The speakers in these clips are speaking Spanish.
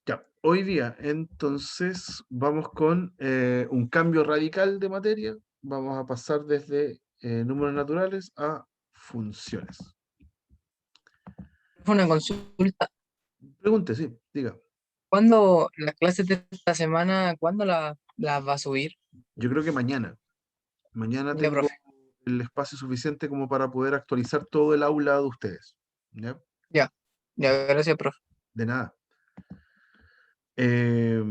Ya, hoy día entonces vamos con un cambio radical de materia. Vamos a pasar desde números naturales a funciones. Fue una consulta. Pregunte, sí, diga. ¿Cuándo las clases de esta semana, cuándo las va a subir? Yo creo que mañana. Mañana Ya, tengo profe. el espacio suficiente como para poder actualizar todo el aula de ustedes. ¿Ya? Ya, ya, gracias, profe. De nada. Eh,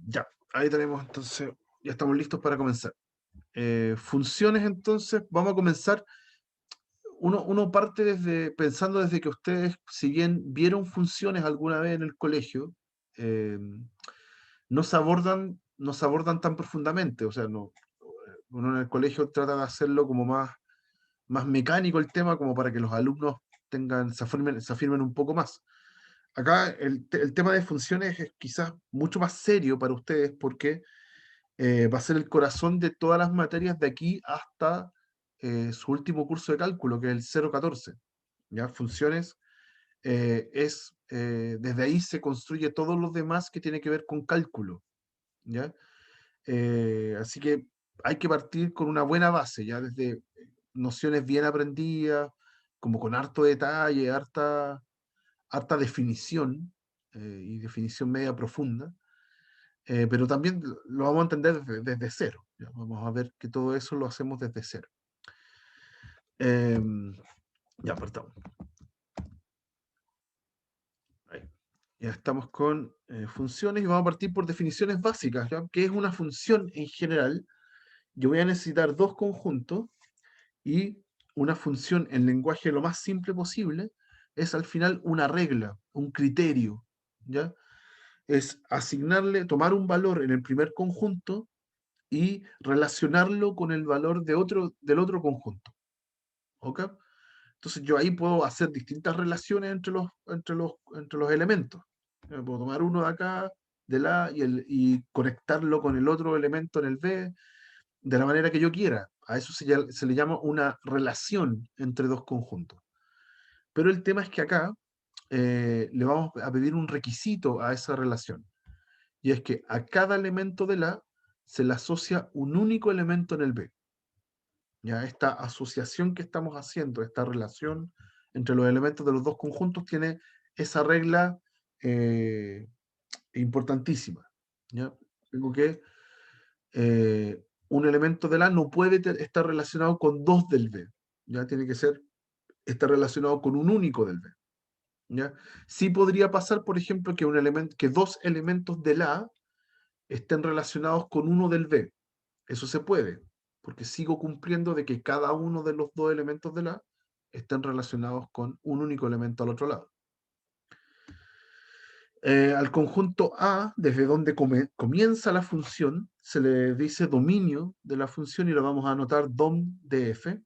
ya, ahí tenemos entonces, ya estamos listos para comenzar. Funciones entonces, vamos a comenzar. Uno parte pensando desde que ustedes, si bien vieron funciones alguna vez en el colegio, eh, no se abordan tan profundamente. O sea, no, uno en el colegio trata de hacerlo como más mecánico el tema, como para que los alumnos se afirmen un poco más. Acá el tema de funciones es quizás mucho más serio para ustedes porque va a ser el corazón de todas las materias de aquí hasta su último curso de cálculo, que es el 014. ¿Ya? Funciones desde ahí se construye todo lo demás que tiene que ver con cálculo, ¿ya? Así que hay que partir con una buena base, ya desde nociones bien aprendidas, como con harto detalle, harta definición, y definición media profunda, pero también lo vamos a entender desde cero. ¿Ya? Vamos a ver que todo eso lo hacemos desde cero. Em, ya, partamos. Ahí. Ya estamos con funciones y vamos a partir por definiciones básicas. ¿Ya? ¿Qué es una función en general? Yo voy a necesitar dos conjuntos y una función en lenguaje lo más simple posible es al final una regla, un criterio. ¿Ya? Es tomar un valor en el primer conjunto y relacionarlo con el valor del otro conjunto. ¿Ok? Entonces yo ahí puedo hacer distintas relaciones entre los elementos. Puedo tomar uno de acá, del A, y conectarlo con el otro elemento en el B, de la manera que yo quiera. A eso se le llama una relación entre dos conjuntos. Pero el tema es que acá le vamos a pedir un requisito a esa relación. Y es que a cada elemento del A se le asocia un único elemento en el B. Ya esta asociación que estamos haciendo, esta relación entre los elementos de los dos conjuntos, tiene esa regla eh, importantísima. ¿Ya? Digo que un elemento del A no puede estar relacionado con dos del B. Ya tiene que estar relacionado con un único del B. ¿Ya? Sí podría pasar, por ejemplo, que dos elementos del A estén relacionados con uno del B. Eso se puede, porque sigo cumpliendo de que cada uno de los dos elementos del A estén relacionados con un único elemento al otro lado. Al conjunto A, desde donde comienza la función, se le dice dominio de la función y lo vamos a anotar dom de f.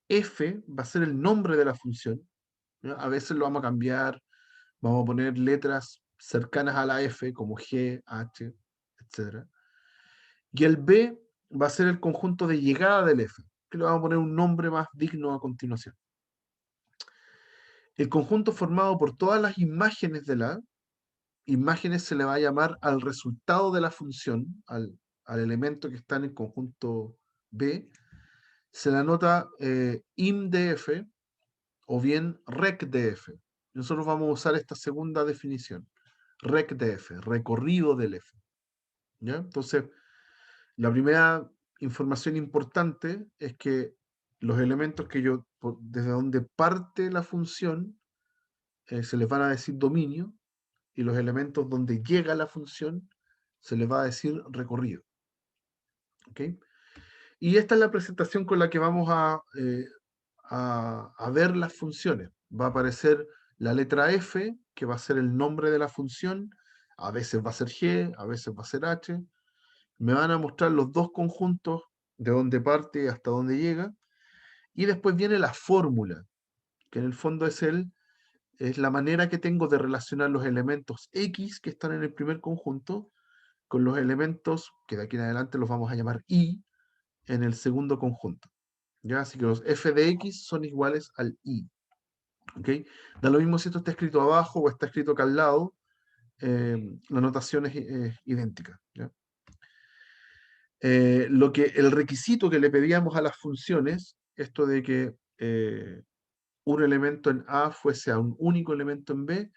F va a ser el nombre de la función. ¿Ya? A veces lo vamos a cambiar, vamos a poner letras cercanas a la F, como G, H, etc. Y el B va a ser el conjunto de llegada del F, que le vamos a poner un nombre más digno a continuación. El conjunto formado por todas las imágenes de la imágenes se le va a llamar al resultado de la función, al elemento que está en el conjunto B, se le anota imdf o bien recdf. Nosotros vamos a usar esta segunda definición, recdf, recorrido del F. ¿Ya? Entonces, la primera información importante es que los elementos desde donde parte la función, se les van a decir dominio, y los elementos donde llega la función se les va a decir recorrido. ¿Ok? Y esta es la presentación con la que vamos a ver las funciones. Va a aparecer la letra F, que va a ser el nombre de la función, a veces va a ser G, a veces va a ser H. Me van a mostrar los dos conjuntos de dónde parte hasta dónde llega, y después viene la fórmula, que en el fondo es la manera que tengo de relacionar los elementos X que están en el primer conjunto con los elementos que de aquí en adelante los vamos a llamar Y en el segundo conjunto. ¿Ya? Así que los f de x son iguales al y. ¿Ok? Da lo mismo si esto está escrito abajo o está escrito acá al lado. la notación es idéntica, ¿ya? El requisito que le pedíamos a las funciones, esto de que un elemento en A fuese a un único elemento en B,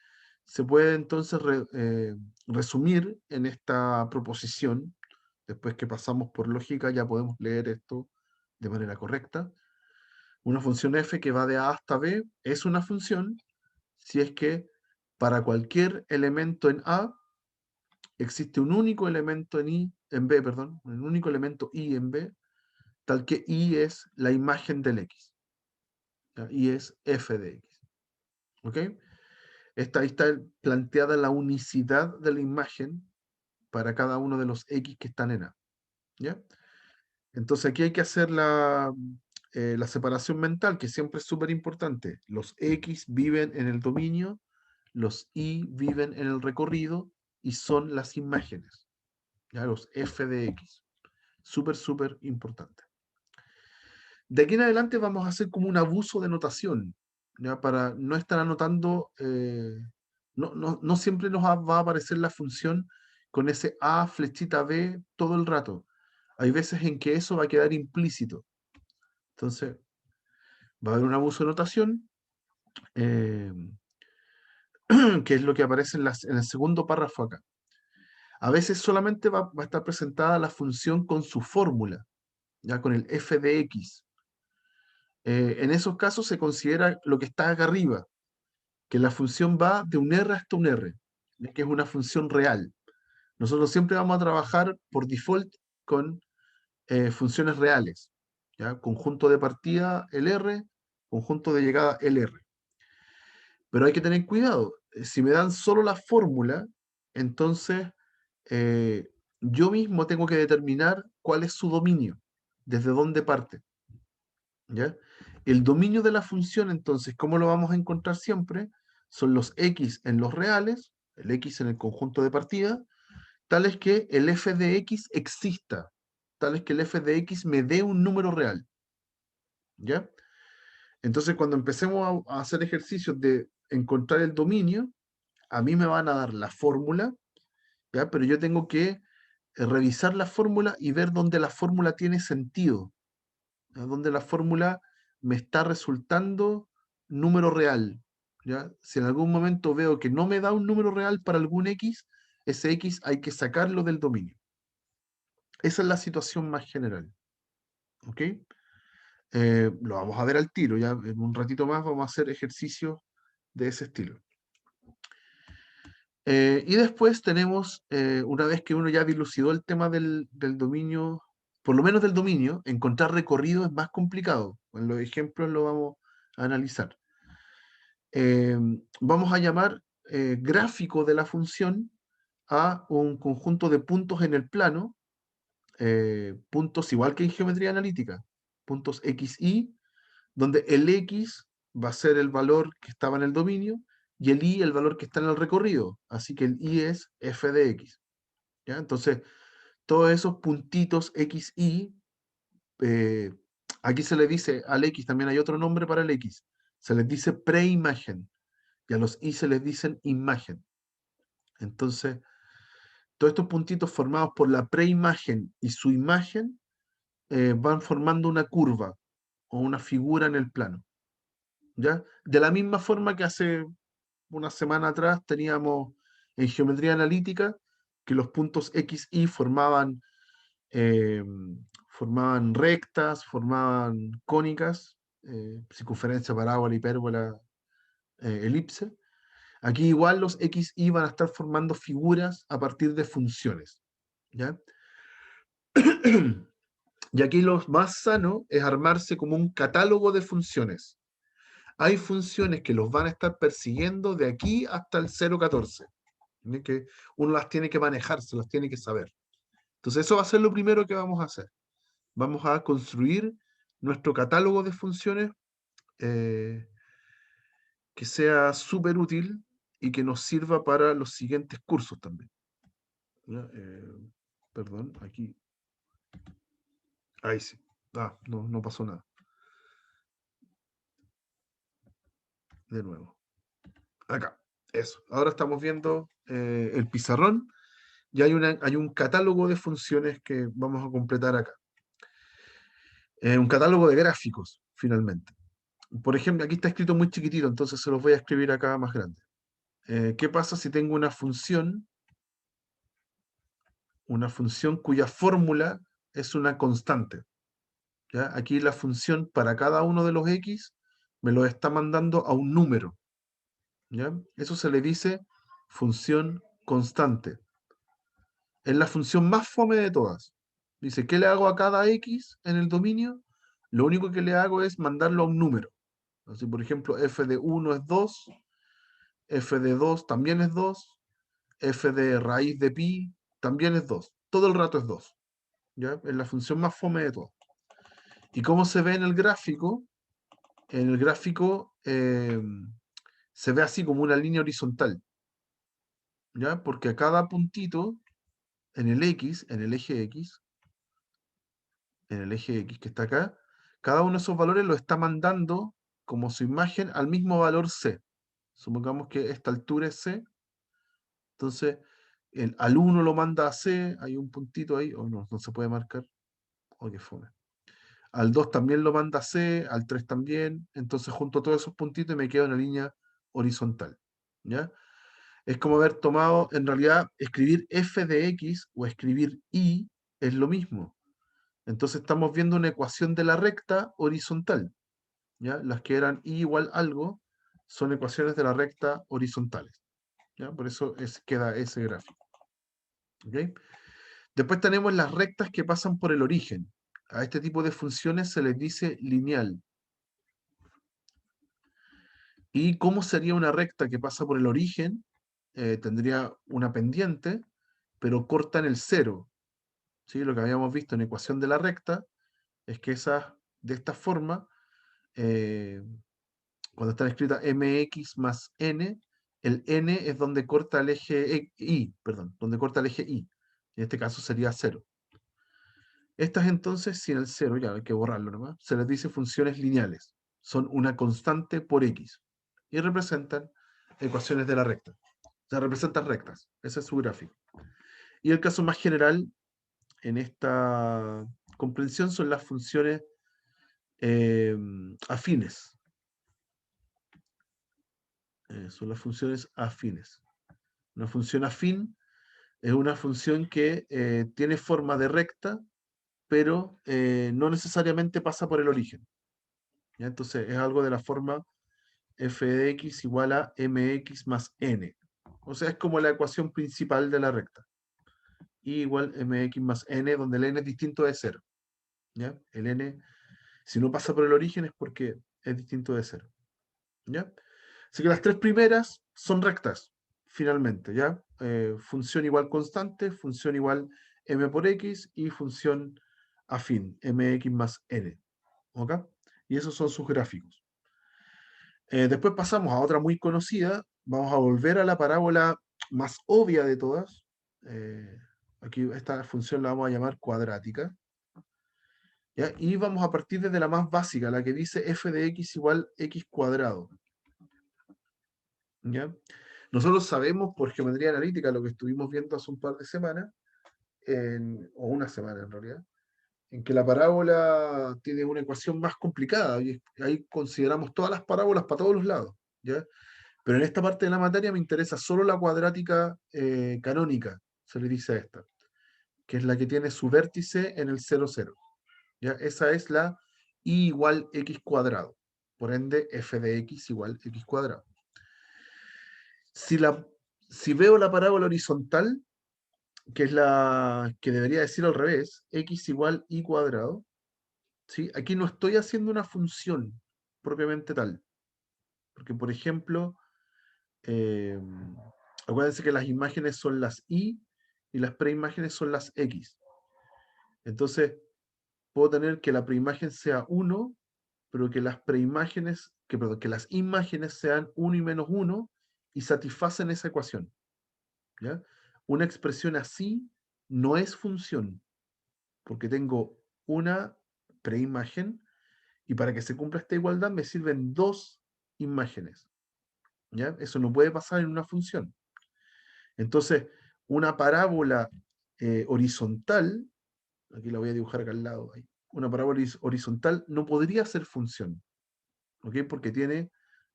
se puede entonces resumir en esta proposición. Después que pasamos por lógica, ya podemos leer esto de manera correcta. Una función f que va de A hasta B es una función si es que para cualquier elemento en A existe un único elemento en B, perdón, un único elemento i en B, tal que i es la imagen del x, ¿ya? Y es f de x. ¿Ok? Ahí está planteada la unicidad de la imagen para cada uno de los x que están en A. ¿Ya? Entonces aquí hay que hacer la separación mental, que siempre es súper importante. Los x viven en el dominio, los y viven en el recorrido y son las imágenes. ¿Ya? Los f de x. Súper, súper importante. De aquí en adelante vamos a hacer como un abuso de notación, ¿ya? Para no estar anotando, no siempre va a aparecer la función con ese A flechita B todo el rato. Hay veces en que eso va a quedar implícito. Entonces, va a haber un abuso de notación, eh, que es lo que aparece en el segundo párrafo acá. A veces solamente va a estar presentada la función con su fórmula, ya con el f de x. En esos casos se considera lo que está acá arriba, que la función va de un R hasta un R, que es una función real. Nosotros siempre vamos a trabajar por default con funciones reales. ¿Ya? Conjunto de partida el R, conjunto de llegada el R. Pero hay que tener cuidado. Si me dan solo la fórmula, entonces yo mismo tengo que determinar cuál es su dominio, desde dónde parte. ¿Ya? El dominio de la función, entonces, ¿cómo lo vamos a encontrar siempre? Son los x en los reales, el x en el conjunto de partida, tales que el f de x exista, tales que el f de x me dé un número real. ¿Ya? Entonces, cuando empecemos a hacer ejercicios de encontrar el dominio, a mí me van a dar la fórmula, ¿ya? Pero yo tengo que revisar la fórmula y ver dónde la fórmula tiene sentido, ¿ya? Donde la fórmula me está resultando número real. ¿Ya? Si en algún momento veo que no me da un número real para algún x, ese x hay que sacarlo del dominio. Esa es la situación más general. ¿Ok? Lo vamos a ver al tiro. Ya en un ratito más vamos a hacer ejercicios de ese estilo. Y después tenemos, una vez que uno ya dilucidó el tema del dominio, por lo menos del dominio, encontrar recorrido es más complicado. En los ejemplos lo vamos a analizar. Vamos a llamar gráfico de la función a un conjunto de puntos en el plano, puntos igual que en geometría analítica, puntos x, y, donde el x va a ser el valor que estaba en el dominio y el y el valor que está en el recorrido. Así que el y es f de x. ¿Ya? Entonces, todos esos puntitos x, y, aquí se le dice al x, también hay otro nombre para el x, se les dice preimagen, y a los y se les dicen imagen. Entonces, todos estos puntitos formados por la preimagen y su imagen van formando una curva o una figura en el plano. ¿Ya? De la misma forma que hace una semana atrás teníamos en geometría analítica que los puntos X, Y eh, formaban rectas, formaban cónicas, circunferencia, parábola, hipérbola, elipse. Aquí igual los X, Y van a estar formando figuras a partir de funciones. ¿Ya? Y aquí lo más sano es armarse como un catálogo de funciones. Hay funciones que los van a estar persiguiendo de aquí hasta el 0,14. Que uno las tiene que manejar, se las tiene que saber. Entonces eso va a ser lo primero que vamos a hacer. Vamos a construir nuestro catálogo de funciones eh, que sea súper útil y que nos sirva para los siguientes cursos también. Perdón, aquí. Ahí sí. No pasó nada. De nuevo. Acá. Eso. Ahora estamos viendo el pizarrón y hay un catálogo de funciones que vamos a completar acá. Un catálogo de gráficos, finalmente. Por ejemplo, aquí está escrito muy chiquitito, entonces se los voy a escribir acá más grande. ¿Qué pasa si tengo una función cuya fórmula es una constante? ¿Ya? Aquí la función para cada uno de los x me lo está mandando a un número. ¿Ya? Eso se le dice función constante. Es la función más fome de todas. Dice, ¿qué le hago a cada x en el dominio? Lo único que le hago es mandarlo a un número. Así, por ejemplo, f de 1 es 2, f de 2 también es 2, f de raíz de pi también es 2. Todo el rato es 2. ¿Ya? Es la función más fome de todas. ¿Y cómo se ve en el gráfico? En el gráfico se ve así como una línea horizontal. ¿Ya? Porque a cada puntito en el X, en el eje X, que está acá, cada uno de esos valores lo está mandando como su imagen al mismo valor C. Supongamos que esta altura es C, entonces al 1 lo manda a C, hay un puntito ahí, o no se puede marcar, o qué fue. Al 2 también lo manda a C, al 3 también, entonces junto a todos esos puntitos me queda una línea horizontal. ¿Ya? Es como haber tomado, en realidad, escribir f de x o escribir y es lo mismo. Entonces estamos viendo una ecuación de la recta horizontal. ¿Ya? Las que eran y igual algo son ecuaciones de la recta horizontales. ¿Ya? Por eso queda ese gráfico. ¿Okay? Después tenemos las rectas que pasan por el origen. A este tipo de funciones se les dice lineal. ¿Y cómo sería una recta que pasa por el origen? Tendría una pendiente, pero corta en el cero. ¿Sí? Lo que habíamos visto en ecuación de la recta es que de esta forma, eh, cuando están escritas mx más n, el n es donde corta el eje y, perdón, donde corta el eje y. En este caso sería 0. Estas entonces, sin el 0, ya hay que borrarlo nomás, se les dice funciones lineales. Son una constante por x. Y representan ecuaciones de la recta. O sea, representan rectas. Ese es su gráfico. Y el caso más general en esta comprensión son las funciones afines. Son las funciones afines. Una función afín es una función que tiene forma de recta, pero no necesariamente pasa por el origen. ¿Ya? Entonces es algo de la forma f de x igual a mx más n. O sea, es como la ecuación principal de la recta. Y igual mx más n, donde el n es distinto de 0. ¿Ya? El n, si no pasa por el origen, es porque es distinto de 0. ¿Ya? Así que las tres primeras son rectas, finalmente, ¿ya? Función igual constante, función igual m por x y función afín, mx más n. ¿Ok? Y esos son sus gráficos. Después pasamos a otra muy conocida. Vamos a volver a la parábola más obvia de todas. Aquí esta función la vamos a llamar cuadrática. ¿Ya? Y vamos a partir desde la más básica, la que dice f de x igual x cuadrado. ¿Ya? Nosotros sabemos por geometría analítica, lo que estuvimos viendo hace un par de semanas, o una semana en realidad, en que la parábola tiene una ecuación más complicada y ahí consideramos todas las parábolas para todos los lados. ¿Ya? Pero en esta parte de la materia me interesa solo la cuadrática canónica, se le dice a esta, que es la que tiene su vértice en el 0, 0. ¿Ya? Esa es la y igual x cuadrado. Por ende, f de x igual x cuadrado. Si veo la parábola horizontal, que es la que debería decir al revés, x igual y cuadrado, ¿sí? Aquí no estoy haciendo una función propiamente tal. Porque, por ejemplo, eh, acuérdense que las imágenes son las y las preimágenes son las x. Entonces, puedo tener que la preimagen sea 1, pero que las preimágenes, perdón, que las imágenes sean 1 y menos 1 y satisfacen esa ecuación. ¿Ya? Una expresión así no es función, porque tengo una preimagen y para que se cumpla esta igualdad me sirven dos imágenes. ¿Ya? Eso no puede pasar en una función. Entonces, una parábola horizontal, aquí la voy a dibujar acá al lado, ahí, una parábola horizontal no podría ser función, ¿ok? Porque tiene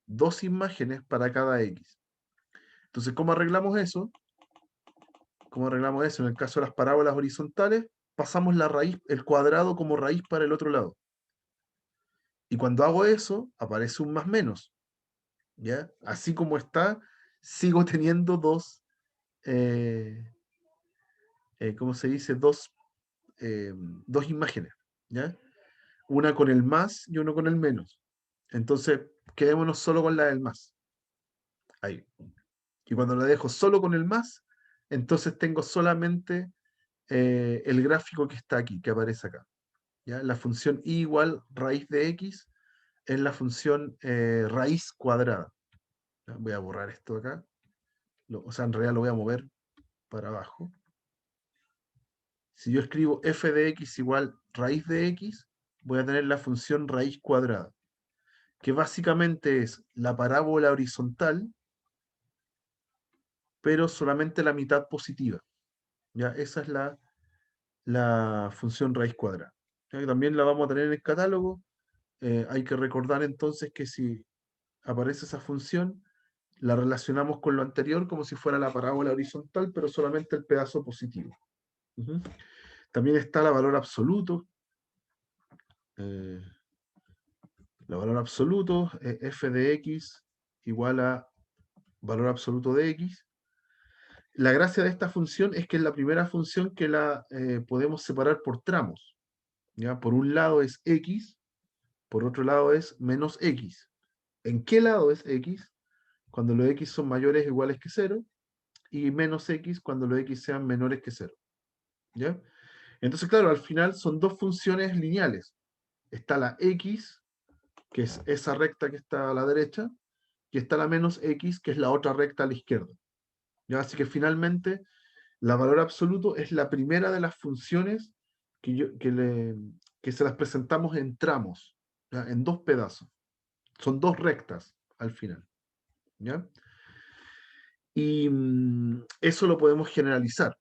dos imágenes para cada x. Entonces, ¿cómo arreglamos eso? ¿Cómo arreglamos eso? En el caso de las parábolas horizontales, pasamos la raíz, el cuadrado como raíz para el otro lado. Y cuando hago eso, aparece un más menos, ¿ya? Así como está, sigo teniendo dos, ¿cómo se dice? Dos imágenes, ¿ya? Una con el más y uno con el menos. Entonces, quedémonos solo con la del más. Ahí. Y cuando la dejo solo con el más, entonces tengo solamente el gráfico que está aquí, que aparece acá. ¿Ya? La función y igual raíz de x es la función raíz cuadrada. ¿Ya? Voy a borrar esto acá. O sea, en realidad lo voy a mover para abajo. Si yo escribo f de x igual raíz de x, voy a tener la función raíz cuadrada, que básicamente es la parábola horizontal, pero solamente la mitad positiva. ¿Ya? Esa es la función raíz cuadrada. ¿Ya? También la vamos a tener en el catálogo. Hay que recordar entonces que si aparece esa función, la relacionamos con lo anterior como si fuera la parábola horizontal, pero solamente el pedazo positivo. Uh-huh. También está la valor absoluto. Eh, la valor absoluto, f de x igual a valor absoluto de x. La gracia de esta función es que es la primera función que la podemos separar por tramos. ¿Ya? Por un lado es x, por otro lado es menos x. ¿En qué lado es x? Cuando los x son mayores o iguales que 0, y menos x cuando los x sean menores que 0. ¿Ya? Entonces, claro, al final son dos funciones lineales. Está la x, que es esa recta que está a la derecha, y está la menos x, que es la otra recta a la izquierda. ¿Ya? Así que finalmente, la valor absoluto es la primera de las funciones que se las presentamos en tramos, ¿ya? En dos pedazos. Son dos rectas al final. ¿Ya? Y eso lo podemos generalizar.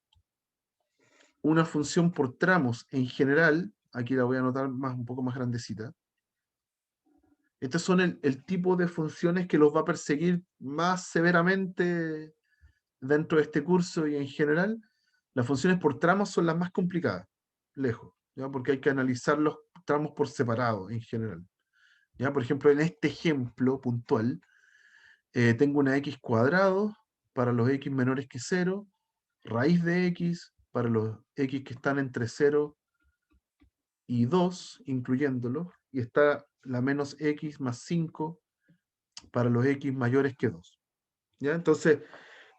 Una función por tramos en general, aquí la voy a anotar un poco más grandecita. Estos son el tipo de funciones que los va a perseguir más severamente dentro de este curso y en general. Las funciones por tramos son las más complicadas, lejos, ¿ya? Porque hay que analizar los tramos por separado en general. ¿Ya? Por ejemplo, en este ejemplo puntual, tengo una x cuadrado para los x menores que 0, raíz de x para los x que están entre 0 y 2, incluyéndolos, y está la menos x más 5 para los x mayores que 2. ¿Ya? Entonces,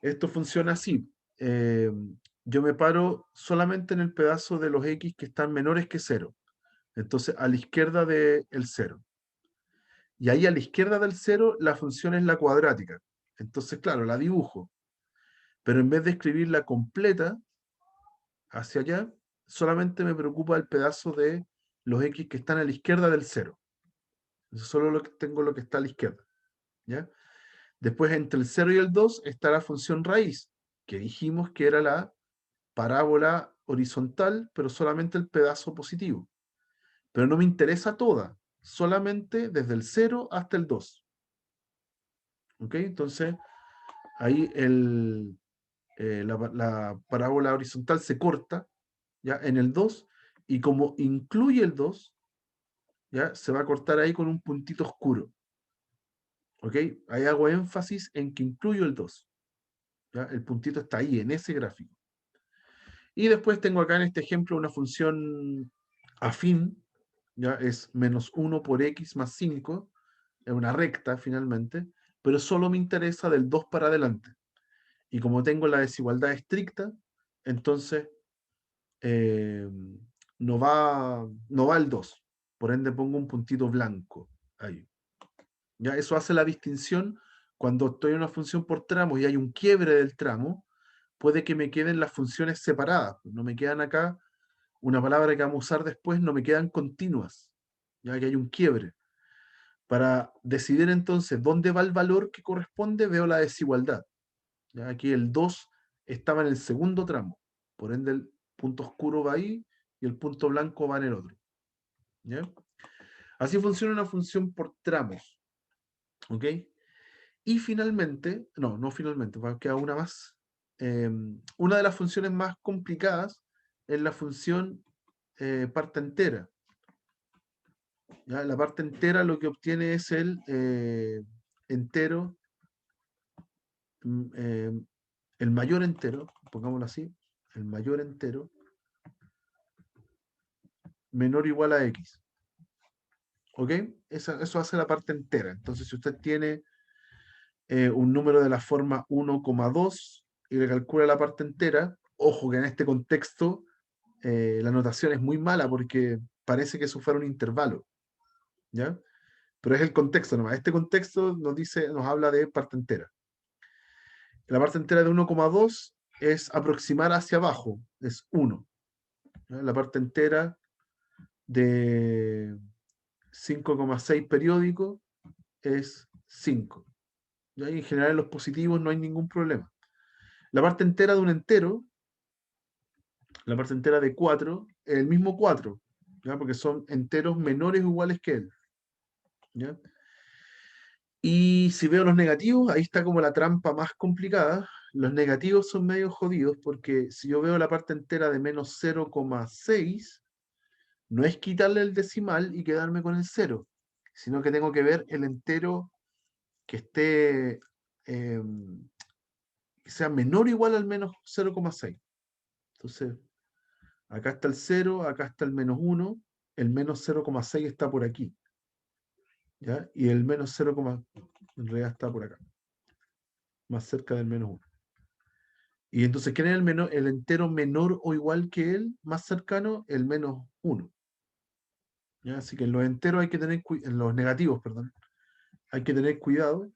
esto funciona así. Eh, yo me paro solamente en el pedazo de los x que están menores que 0. Entonces, a la izquierda del 0. Y ahí a la izquierda del 0, la función es la cuadrática. Entonces, claro, la dibujo. Pero en vez de escribirla completa hacia allá, solamente me preocupa el pedazo de los x que están a la izquierda del 0. Solo tengo lo que está a la izquierda. ¿Ya? Después, entre el 0 y el 2, está la función raíz, que dijimos que era la parábola horizontal, pero solamente el pedazo positivo. Pero no me interesa toda, solamente desde el 0 hasta el 2. ¿Ok? Entonces, ahí la parábola horizontal se corta, ¿ya? En el 2, y como incluye el 2, ¿ya? Se va a cortar ahí con un puntito oscuro. ¿Ok? Ahí hago énfasis en que incluyo el 2. ¿Ya? El puntito está ahí, en ese gráfico. Y después tengo acá en este ejemplo una función afín, ya es menos 1 por x más 5, es una recta finalmente, pero solo me interesa del 2 para adelante. Y como tengo la desigualdad estricta, entonces eh, no va el 2. Por ende pongo un puntito blanco ahí. Ya eso hace la distinción cuando estoy en una función por tramos y hay un quiebre del tramo, puede que me queden las funciones separadas. No me quedan acá, una palabra que vamos a usar después, no me quedan continuas, ya que hay un quiebre. Para decidir entonces dónde va el valor que corresponde, veo la desigualdad. ¿Ya? Aquí el 2 estaba en el segundo tramo. Por ende, el punto oscuro va ahí y el punto blanco va en el otro. ¿Ya? Así funciona una función por tramos. ¿Ok? Y finalmente, no finalmente, queda una más. Una de las funciones más complicadas es la función parte entera. ¿Ya? La parte entera lo que obtiene es el entero, el mayor entero, pongámoslo así, el mayor entero menor o igual a x. ¿Ok? Eso hace la parte entera. Entonces, si usted tiene un número de la forma 1,2 y le calcula la parte entera, ojo que en este contexto la notación es muy mala porque parece que eso fuera un intervalo. ¿Ya? Pero es el contexto nomás. Este contexto nos habla de parte entera. La parte entera de 1,2 es aproximar hacia abajo, es 1. ¿Ya? La parte entera de 5,6 periódico es 5. ¿Ya? Y en general en los positivos no hay ningún problema. La parte entera de un entero, la parte entera de 4, es el mismo 4, ¿ya? Porque son enteros menores o iguales que él. ¿Ya? Y si veo los negativos, ahí está como la trampa más complicada. Los negativos son medio jodidos porque si yo veo la parte entera de menos 0,6, no es quitarle el decimal y quedarme con el 0, sino que tengo que ver el entero que esté, que sea menor o igual al menos 0,6. Entonces, acá está el 0, acá está el menos 1, el menos 0,6 está por aquí. ¿Ya? Y el menos 0, en realidad está por acá, más cerca del menos 1. Y entonces, ¿quién es el entero menor o igual que él? Más cercano, el menos 1. ¿Ya? Así que en los enteros hay que tener en los negativos, perdón, hay que tener cuidado.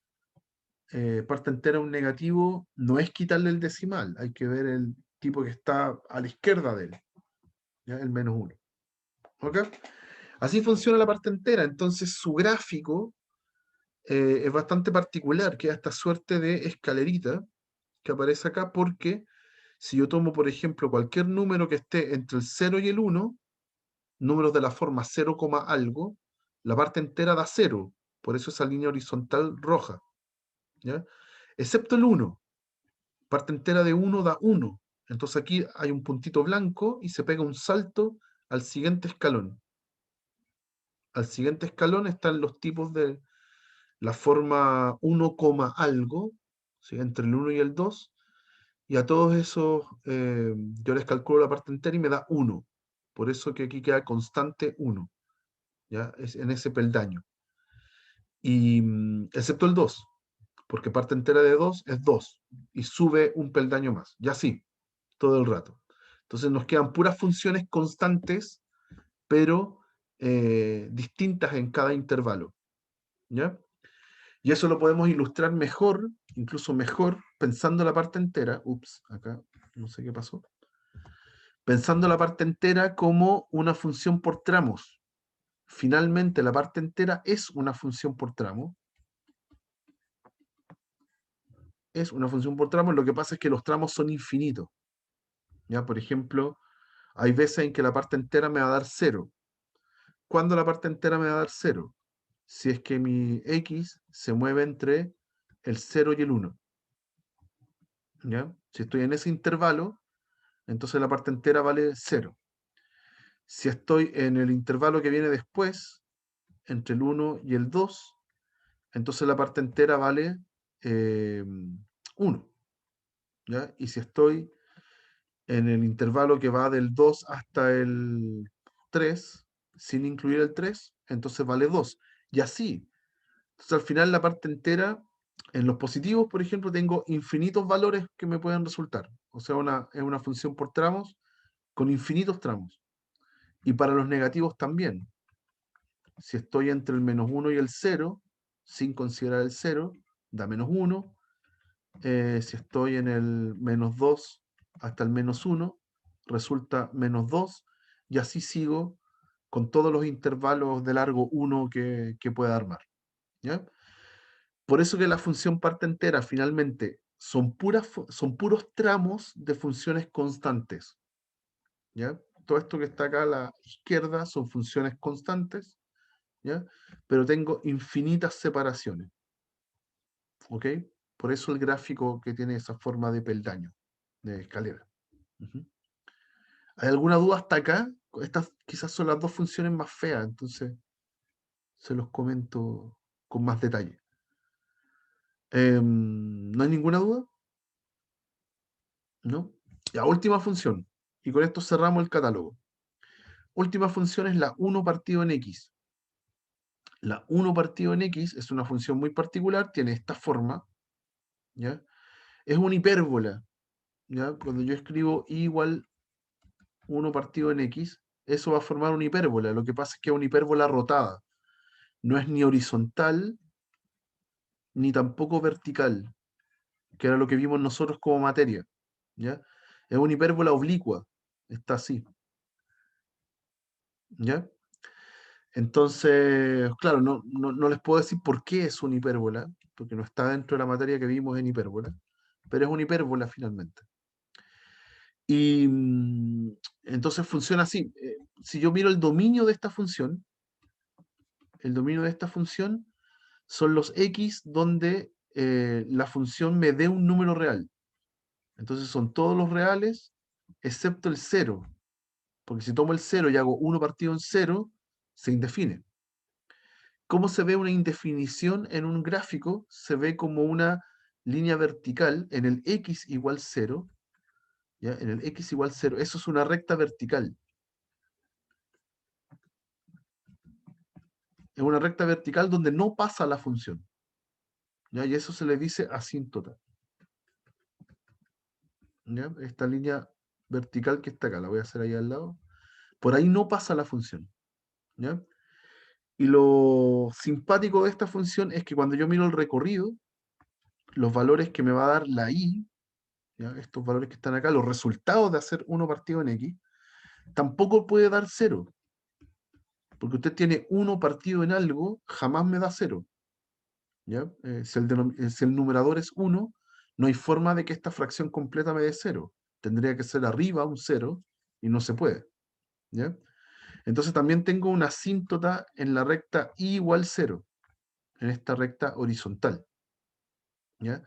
Parte entera un negativo no es quitarle el decimal, hay que ver el tipo que está a la izquierda de él, ¿ya? El menos 1. ¿Ok? Así funciona la parte entera. Entonces su gráfico es bastante particular, que es esta suerte de escalerita que aparece acá, porque si yo tomo, por ejemplo, cualquier número que esté entre el 0 y el 1, números de la forma 0, algo, la parte entera da 0. Por eso esa línea horizontal roja. ¿Ya? Excepto el 1. Parte entera de 1 da 1. Entonces aquí hay un puntito blanco y se pega un salto al siguiente escalón. Al siguiente escalón están los tipos de la forma 1, algo, ¿sí? Entre el 1 y el 2. Y a todos esos yo les calculo la parte entera y me da 1. Por eso que aquí queda constante 1. ¿Ya? Es en ese peldaño. Y excepto el 2, porque parte entera de 2 es 2 y sube un peldaño más. Y así, todo el rato. Entonces nos quedan puras funciones constantes, pero distintas en cada intervalo. ¿Ya? Y eso lo podemos ilustrar mejor, incluso mejor, pensando la parte entera. Ups, acá no sé qué pasó. Pensando la parte entera como una función por tramos. Finalmente, la parte entera es una función por tramo. Es una función por tramos. Lo que pasa es que los tramos son infinitos. ¿Ya? Por ejemplo, hay veces en que la parte entera me va a dar 0. ¿Cuándo la parte entera me va a dar 0? Si es que mi x se mueve entre el 0 y el 1. ¿Ya? Si estoy en ese intervalo, entonces la parte entera vale 0. Si estoy en el intervalo que viene después, entre el 1 y el 2, entonces la parte entera vale 1. ¿Ya? Y si estoy en el intervalo que va del 2 hasta el 3, sin incluir el 3, entonces vale 2. Y así. Entonces al final la parte entera, en los positivos, por ejemplo, tengo infinitos valores que me pueden resultar. O sea, es una función por tramos con infinitos tramos. Y para los negativos también. Si estoy entre el menos 1 y el 0, sin considerar el 0, da menos 1. Si estoy en el menos 2 hasta el menos 1, resulta menos 2. Y así sigo con todos los intervalos de largo 1 que pueda armar. ¿Ya? Por eso que la función parte entera finalmente son puros tramos de funciones constantes. ¿Ya? Todo esto que está acá a la izquierda son funciones constantes, ¿ya? Pero tengo infinitas separaciones. ¿Ok? Por eso el gráfico que tiene esa forma de peldaño, de escalera. ¿Hay alguna duda hasta acá? Estas quizás son las dos funciones más feas, entonces se los comento con más detalle. ¿No hay ninguna duda? ¿No? La última función. Y con esto cerramos el catálogo. Última función es la 1 partido en x. La 1 partido en x es una función muy particular, tiene esta forma, ¿ya? Es una hipérbola, ¿ya? Cuando yo escribo y igual 1 partido en x, eso va a formar una hipérbola. Lo que pasa es que es una hipérbola rotada. No es ni horizontal, ni tampoco vertical, que era lo que vimos nosotros como materia, ¿ya? Es una hipérbola oblicua, está así, ¿ya? Entonces, claro, no les puedo decir por qué es una hipérbola, porque no está dentro de la materia que vimos en hipérbola, pero es una hipérbola finalmente. Y entonces funciona así. Si yo miro el dominio de esta función, el dominio de esta función son los x donde la función me dé un número real. Entonces son todos los reales, excepto el 0. Porque si tomo el 0 y hago 1 partido en 0, se indefine. ¿Cómo se ve una indefinición en un gráfico? Se ve como una línea vertical en el x igual 0. ¿Ya? En el x igual 0. Eso es una recta vertical. Es una recta vertical donde no pasa la función. ¿Ya? Y eso se le dice asíntota. ¿Ya? Esta línea vertical que está acá, la voy a hacer ahí al lado. Por ahí no pasa la función. ¿Ya? Y lo simpático de esta función es que cuando yo miro el recorrido, los valores que me va a dar la y, ¿ya? Estos valores que están acá, los resultados de hacer 1 partido en x, tampoco puede dar 0. Porque usted tiene 1 partido en algo, jamás me da 0. ¿Ya? Si el numerador es 1, no hay forma de que esta fracción completa me dé 0. Tendría que ser arriba un 0 y no se puede. ¿Ya? Entonces también tengo una asíntota en la recta y igual 0, en esta recta horizontal. ¿Ya?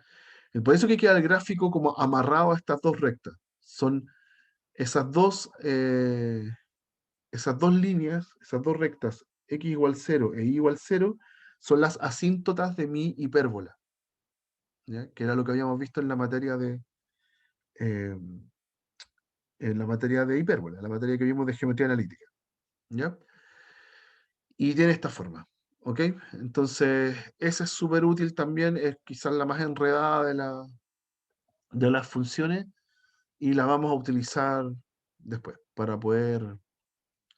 Por eso que queda el gráfico como amarrado a estas dos rectas. Son esas dos líneas, esas dos rectas, x igual 0 e y igual 0, son las asíntotas de mi hipérbola. ¿Ya? Que era lo que habíamos visto eh, en la materia de hipérbola, la materia que vimos de geometría analítica. ¿Ya? Y tiene esta forma. ¿Ok? Entonces, esa es súper útil también, es quizás la más enredada de las funciones y la vamos a utilizar después para poder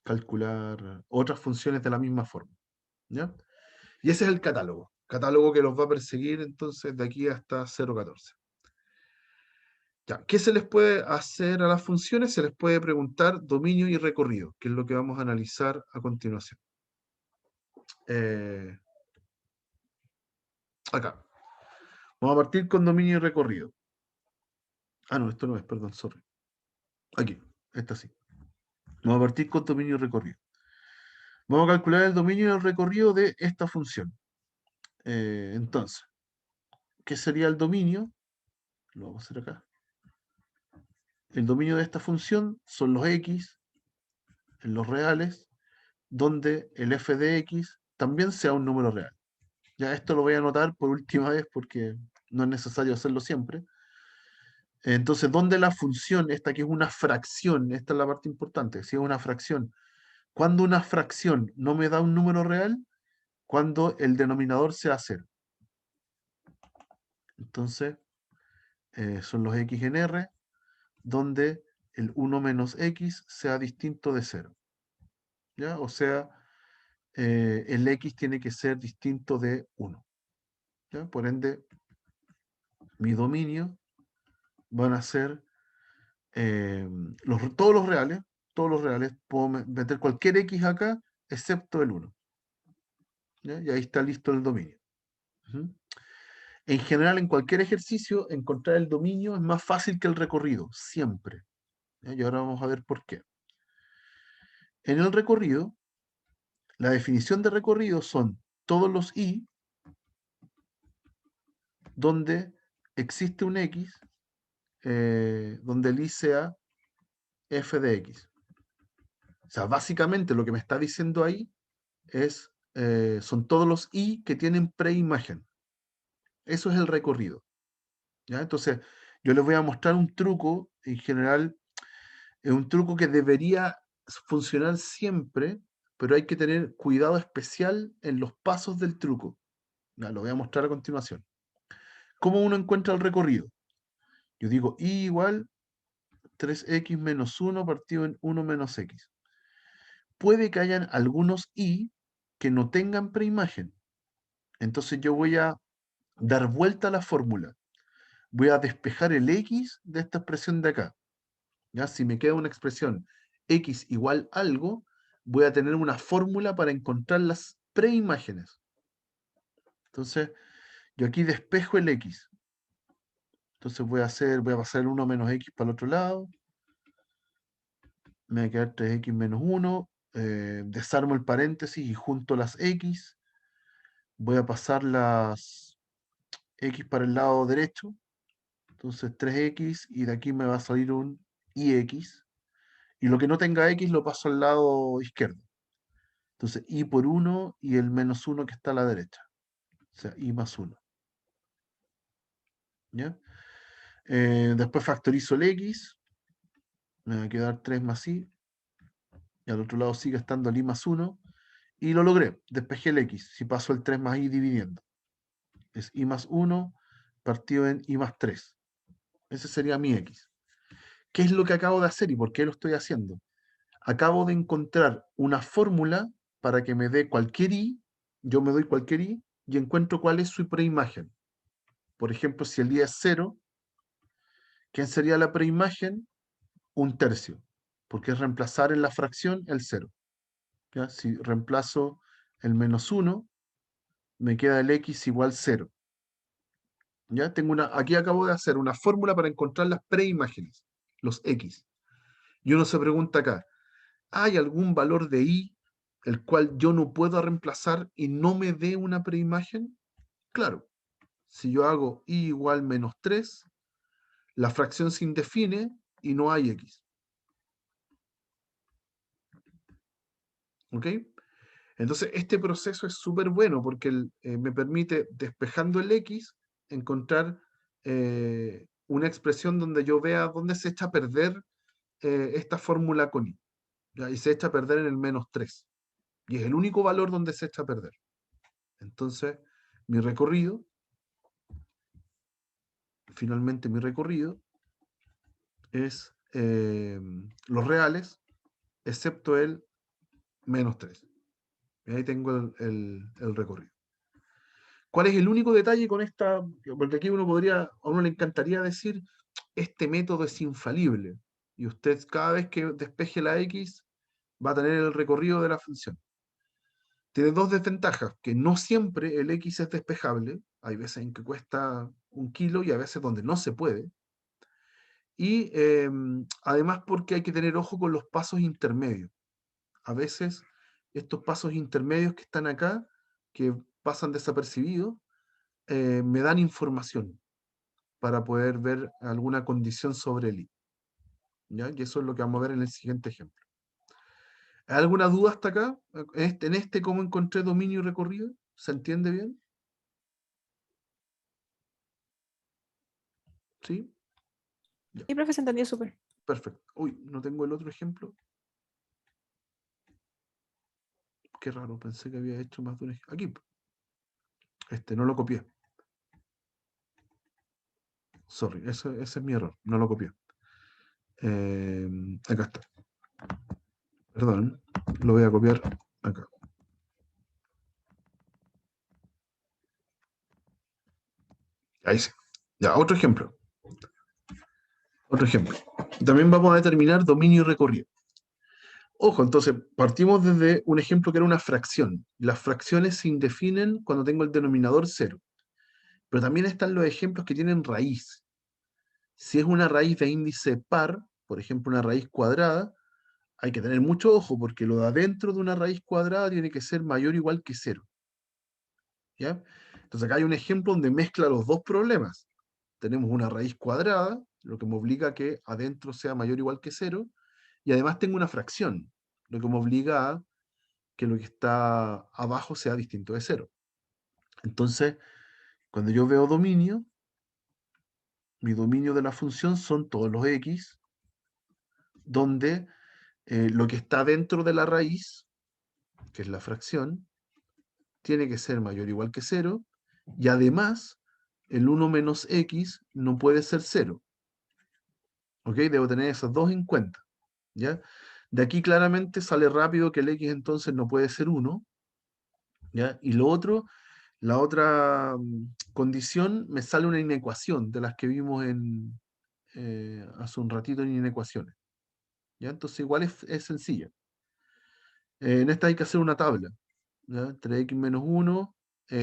calcular otras funciones de la misma forma. ¿Ya? Y ese es el catálogo que los va a perseguir entonces de aquí hasta 0,14. Ya, ¿qué se les puede hacer a las funciones? Se les puede preguntar dominio y recorrido, que es lo que vamos a analizar a continuación. Acá. Vamos a partir con dominio y recorrido. Ah, no, esto no es, perdón, sorry. Aquí, esta sí. Vamos a partir con dominio y recorrido. Vamos a calcular el dominio y el recorrido de esta función. Entonces, ¿qué sería el dominio? Lo vamos a hacer acá. El dominio de esta función son los x en los reales, donde el f de x también sea un número real. Ya esto lo voy a anotar por última vez porque no es necesario hacerlo siempre. Entonces, donde la función, esta que es una fracción, esta es la parte importante, si es una fracción, cuando una fracción no me da un número real, cuando el denominador sea 0. Entonces, son los x en R, donde el 1 menos x sea distinto de 0. ¿Ya? O sea, el x tiene que ser distinto de 1. ¿Ya? Por ende, mi dominio van a ser todos los reales, puedo meter cualquier x acá, excepto el 1. ¿Ya? Y ahí está listo el dominio. En general, en cualquier ejercicio, encontrar el dominio es más fácil que el recorrido, siempre. ¿Ya? Y ahora vamos a ver por qué. En el recorrido, la definición de recorrido son todos los i donde existe un x, donde el i sea f de x. O sea, básicamente lo que me está diciendo ahí es, son todos los i que tienen preimagen. Eso es el recorrido. ¿Ya? Entonces, yo les voy a mostrar un truco, en general, es un truco que debería funcionar siempre, pero hay que tener cuidado especial en los pasos del truco. Ya, lo voy a mostrar a continuación. ¿Cómo uno encuentra el recorrido? Yo digo i igual 3x menos 1 partido en 1 menos x. Puede que hayan algunos i que no tengan preimagen. Entonces yo voy a dar vuelta a la fórmula. Voy a despejar el x de esta expresión de acá. ¿Ya? Si me queda una expresión x igual algo, voy a tener una fórmula para encontrar las preimágenes. Entonces, yo aquí despejo el x. Entonces voy a pasar el 1 menos x para el otro lado. Me va a quedar 3x menos 1. Desarmo el paréntesis y junto las x. Voy a pasar las x para el lado derecho. Entonces 3x y de aquí me va a salir un ix. Y lo que no tenga x lo paso al lado izquierdo. Entonces i por 1 y el menos 1 que está a la derecha. O sea, i más 1. ¿Ya? Después factorizo el x. Me va a quedar 3 más i. Y al otro lado sigue estando el i más 1. Y lo logré. Despejé el x. Si paso el 3 más i dividiendo. Es i más 1 partido en i más 3. Ese sería mi x. ¿Qué es lo que acabo de hacer y por qué lo estoy haciendo? Acabo de encontrar una fórmula para que me dé cualquier i. Yo me doy cualquier i y encuentro cuál es su preimagen. Por ejemplo, si el i es 0, ¿quién sería la preimagen? Un tercio, porque es reemplazar en la fracción el 0. ¿Ya? Si reemplazo el menos 1, me queda el x igual 0. ¿Ya? Aquí acabo de hacer una fórmula para encontrar las preimágenes, los x. Y uno se pregunta acá, ¿hay algún valor de i el cual yo no puedo reemplazar y no me dé una preimagen? Claro, si yo hago i igual menos 3, la fracción se indefine y no hay x. ¿Ok? Entonces, este proceso es súper bueno porque me permite, despejando el x, encontrar una expresión donde yo vea dónde se echa a perder esta fórmula con i. ¿Ya? Y se echa a perder en el menos 3. Y es el único valor donde se echa a perder. Entonces, mi recorrido, finalmente mi recorrido, es los reales, excepto el menos 3. Y ahí tengo el recorrido. ¿Cuál es el único detalle con esta? Porque aquí a uno le encantaría decir, este método es infalible. Y usted cada vez que despeje la x va a tener el recorrido de la función. Tiene dos desventajas, que no siempre el x es despejable. Hay veces en que cuesta 1 kilo y a veces donde no se puede. Y además porque hay que tener ojo con los pasos intermedios. A veces estos pasos intermedios que están acá, que pasan desapercibidos, me dan información para poder ver alguna condición sobre el i. ¿Ya? Y eso es lo que vamos a ver en el siguiente ejemplo. ¿Hay alguna duda hasta acá? En este cómo encontré dominio y recorrido? ¿Se entiende bien? ¿Sí? Ya, Sí, profe, se entendió súper. perfecto. Uy, no tengo el otro ejemplo. Qué raro, pensé que había hecho más de un ejemplo. Aquí. No lo copié. Sorry, ese es mi error. No lo copié. Acá está. Perdón, lo voy a copiar acá. Ahí sí. Ya, otro ejemplo. Otro ejemplo. También vamos a determinar dominio y recorrido. Ojo, entonces partimos desde un ejemplo que era una fracción. Las fracciones se indefinen cuando tengo el denominador 0. Pero también están los ejemplos que tienen raíz. Si es una raíz de índice par, por ejemplo, una raíz cuadrada, hay que tener mucho ojo porque lo de adentro de una raíz cuadrada tiene que ser mayor o igual que cero. ¿Ya? Entonces acá hay un ejemplo donde mezcla los dos problemas. Tenemos una raíz cuadrada, lo que me obliga a que adentro sea mayor o igual que cero, y además tengo una fracción, lo que me obliga a que lo que está abajo sea distinto de cero. Entonces, cuando yo veo dominio, mi dominio de la función son todos los x, donde lo que está dentro de la raíz, que es la fracción, tiene que ser mayor o igual que cero, y además el 1 menos x no puede ser cero. ¿Ok? Debo tener esos dos en cuenta. ¿Ya? De aquí claramente sale rápido que el x entonces no puede ser 1. ¿Ya? Y lo otro, la otra condición, me sale una inecuación de las que vimos hace un ratito en inecuaciones. ¿Ya? Entonces igual es sencilla. En esta hay que hacer una tabla. ¿Ya? 3x menos 1.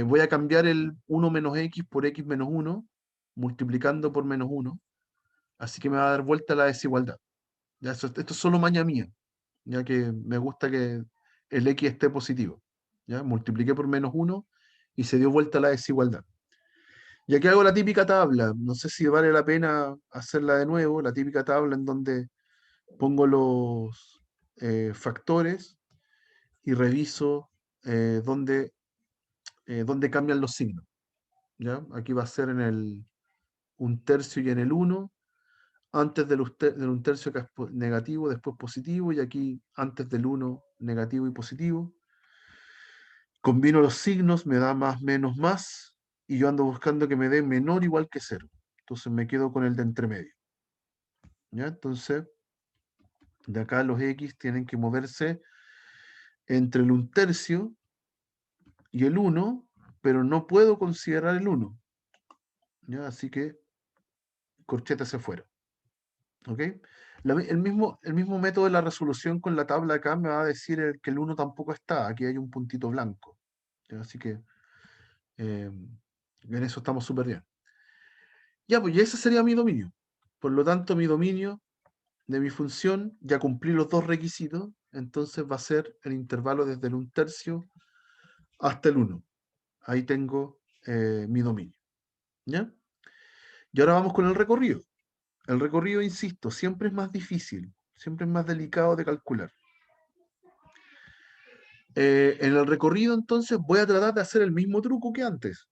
Voy a cambiar el 1 menos x por x menos 1, multiplicando por menos 1. Así que me va a dar vuelta la desigualdad. ¿Ya? Esto es solo maña mía, ya que me gusta que el x esté positivo. ¿Ya? Multipliqué por menos 1 y se dio vuelta la desigualdad. Y aquí hago la típica tabla. No sé si vale la pena hacerla de nuevo. La típica tabla en donde pongo los factores y reviso dónde cambian los signos. ¿Ya? Aquí va a ser en el 1/3 y en el 1, antes del 1/3 que es negativo, después positivo, y aquí antes del 1 negativo y positivo. Combino los signos, me da más, menos, más, y yo ando buscando que me dé menor o igual que 0. Entonces me quedo con el de entre medio. ¿Ya? Entonces, de acá los x tienen que moverse entre el 1/3 y el 1, pero no puedo considerar el 1. ¿Ya? Así que corchete hacia afuera. ¿Ok? El mismo método de la resolución con la tabla acá me va a decir que el 1 tampoco está. Aquí hay un puntito blanco. ¿Ya? Así que en eso estamos súper bien. Ya, pues y ese sería mi dominio. Por lo tanto, mi dominio de mi función, ya cumplí los dos requisitos, entonces va a ser el intervalo desde el 1/3 hasta el 1. Ahí tengo mi dominio. ¿Ya? Y ahora vamos con el recorrido. El recorrido, insisto, siempre es más difícil, siempre es más delicado de calcular. En el recorrido, entonces, voy a tratar de hacer el mismo truco que antes.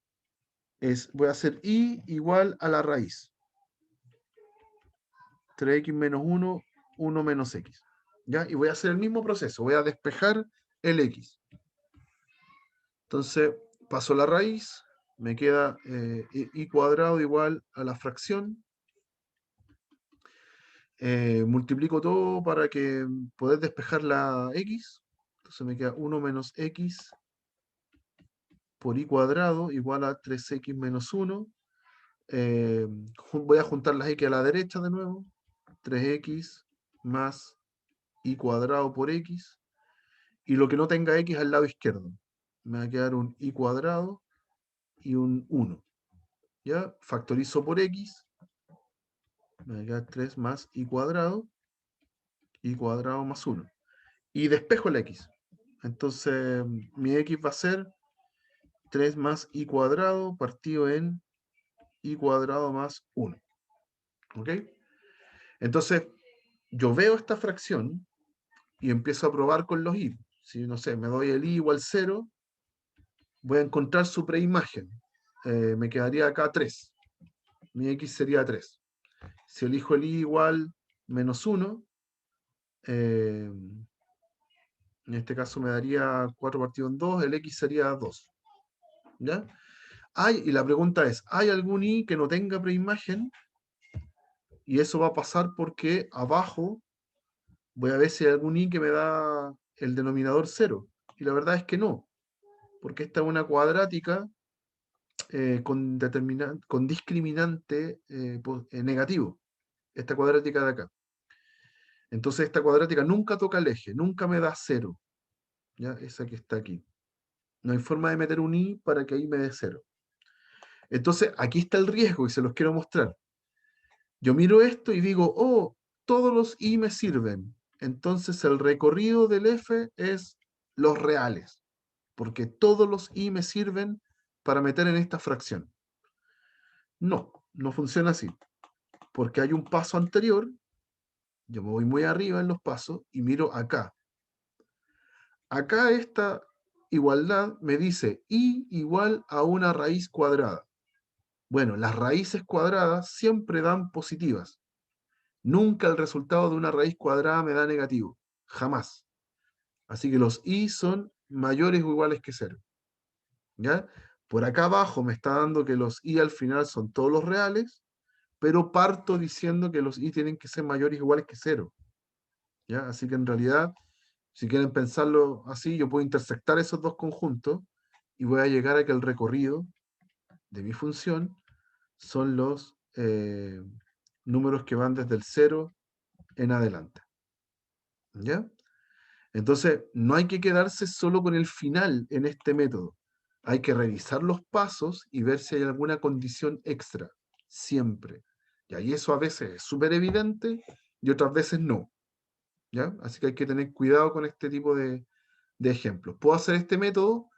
Voy a hacer y igual a la raíz. 3x menos 1, 1 menos x. ¿Ya? Y voy a hacer el mismo proceso. Voy a despejar el x. Entonces, paso la raíz. Me queda y cuadrado igual a la fracción. Multiplico todo para que poder despejar la x. Entonces me queda 1 menos x por y cuadrado igual a 3x menos 1. Voy a juntar las x a la derecha de nuevo. 3x más y cuadrado por x. Y lo que no tenga x al lado izquierdo. Me va a quedar un y cuadrado y un 1. ¿Ya? Factorizo por x. Me va a quedar 3 más y cuadrado más 1. Y despejo el x. Entonces, mi x va a ser 3 más y cuadrado partido en y cuadrado más 1. ¿Ok? Entonces, yo veo esta fracción y empiezo a probar con los y. Si, no sé, me doy el y igual 0, voy a encontrar su preimagen. Me quedaría acá 3. Mi x sería 3. Si elijo el y igual menos 1, en este caso me daría 4 partido en 2, el x sería 2. ¿Ya? Y la pregunta es, ¿hay algún i que no tenga preimagen? Y eso va a pasar porque abajo voy a ver si hay algún i que me da el denominador 0. Y la verdad es que no, porque esta es una cuadrática con discriminante negativo, esta cuadrática de acá. Entonces esta cuadrática nunca toca el eje, nunca me da 0. ¿Ya? Esa que está aquí. No hay forma de meter un i para que ahí me dé 0. Entonces, aquí está el riesgo y se los quiero mostrar. Yo miro esto y digo, oh, todos los y me sirven. Entonces, el recorrido del f es los reales, porque todos los y me sirven para meter en esta fracción. No, no funciona así, porque hay un paso anterior. Yo me voy muy arriba en los pasos y miro acá. Acá esta igualdad me dice y igual a una raíz cuadrada. Bueno, las raíces cuadradas siempre dan positivas. Nunca el resultado de una raíz cuadrada me da negativo. Jamás. Así que los y son mayores o iguales que cero. ¿Ya? Por acá abajo me está dando que los y al final son todos los reales, pero parto diciendo que los y tienen que ser mayores o iguales que cero. ¿Ya? Así que en realidad, si quieren pensarlo así, yo puedo intersectar esos dos conjuntos y voy a llegar a que el recorrido de mi función son los números que van desde el 0 en adelante. ¿Ya? Entonces, no hay que quedarse solo con el final en este método. Hay que revisar los pasos y ver si hay alguna condición extra. Siempre. Y eso a veces es súper evidente y otras veces no. ¿Ya? Así que hay que tener cuidado con este tipo de ejemplos. Puedo hacer este método,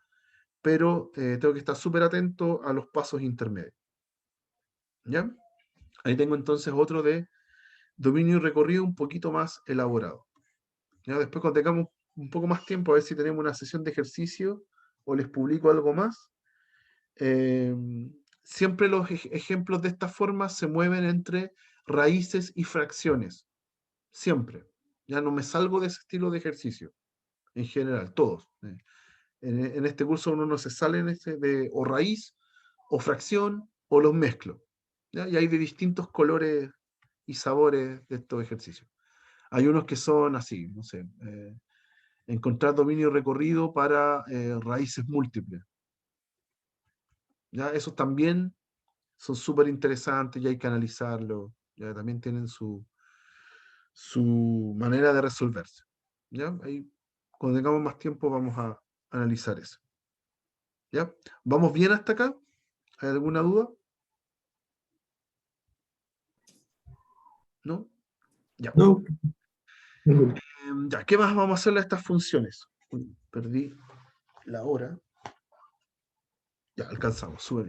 pero tengo que estar súper atento a los pasos intermedios. ¿Ya? Ahí tengo entonces otro de dominio y recorrido un poquito más elaborado. ¿Ya? Después cuando tengamos un poco más tiempo, a ver si tenemos una sesión de ejercicio o les publico algo más. Eh, Siempre los ejemplos de esta forma se mueven entre raíces y fracciones. Siempre. Ya no me salgo de ese estilo de ejercicio. En general, todos. En este curso uno no se sale de o raíz, o fracción, o los mezclo. ¿Ya? Y hay de distintos colores y sabores de estos ejercicios. Hay unos que son así, no sé, encontrar dominio recorrido para raíces múltiples. ¿Ya? Esos también son súper interesantes y hay que analizarlo. ¿Ya? También tienen su manera de resolverse. ¿Ya? Ahí, cuando tengamos más tiempo, vamos a analizar eso. ¿Ya? ¿Vamos bien hasta acá? ¿Hay alguna duda? ¿No? Ya. No. Ya, ¿qué más vamos a hacerle a estas funciones? Uy, perdí la hora. Ya, alcanzamos, súper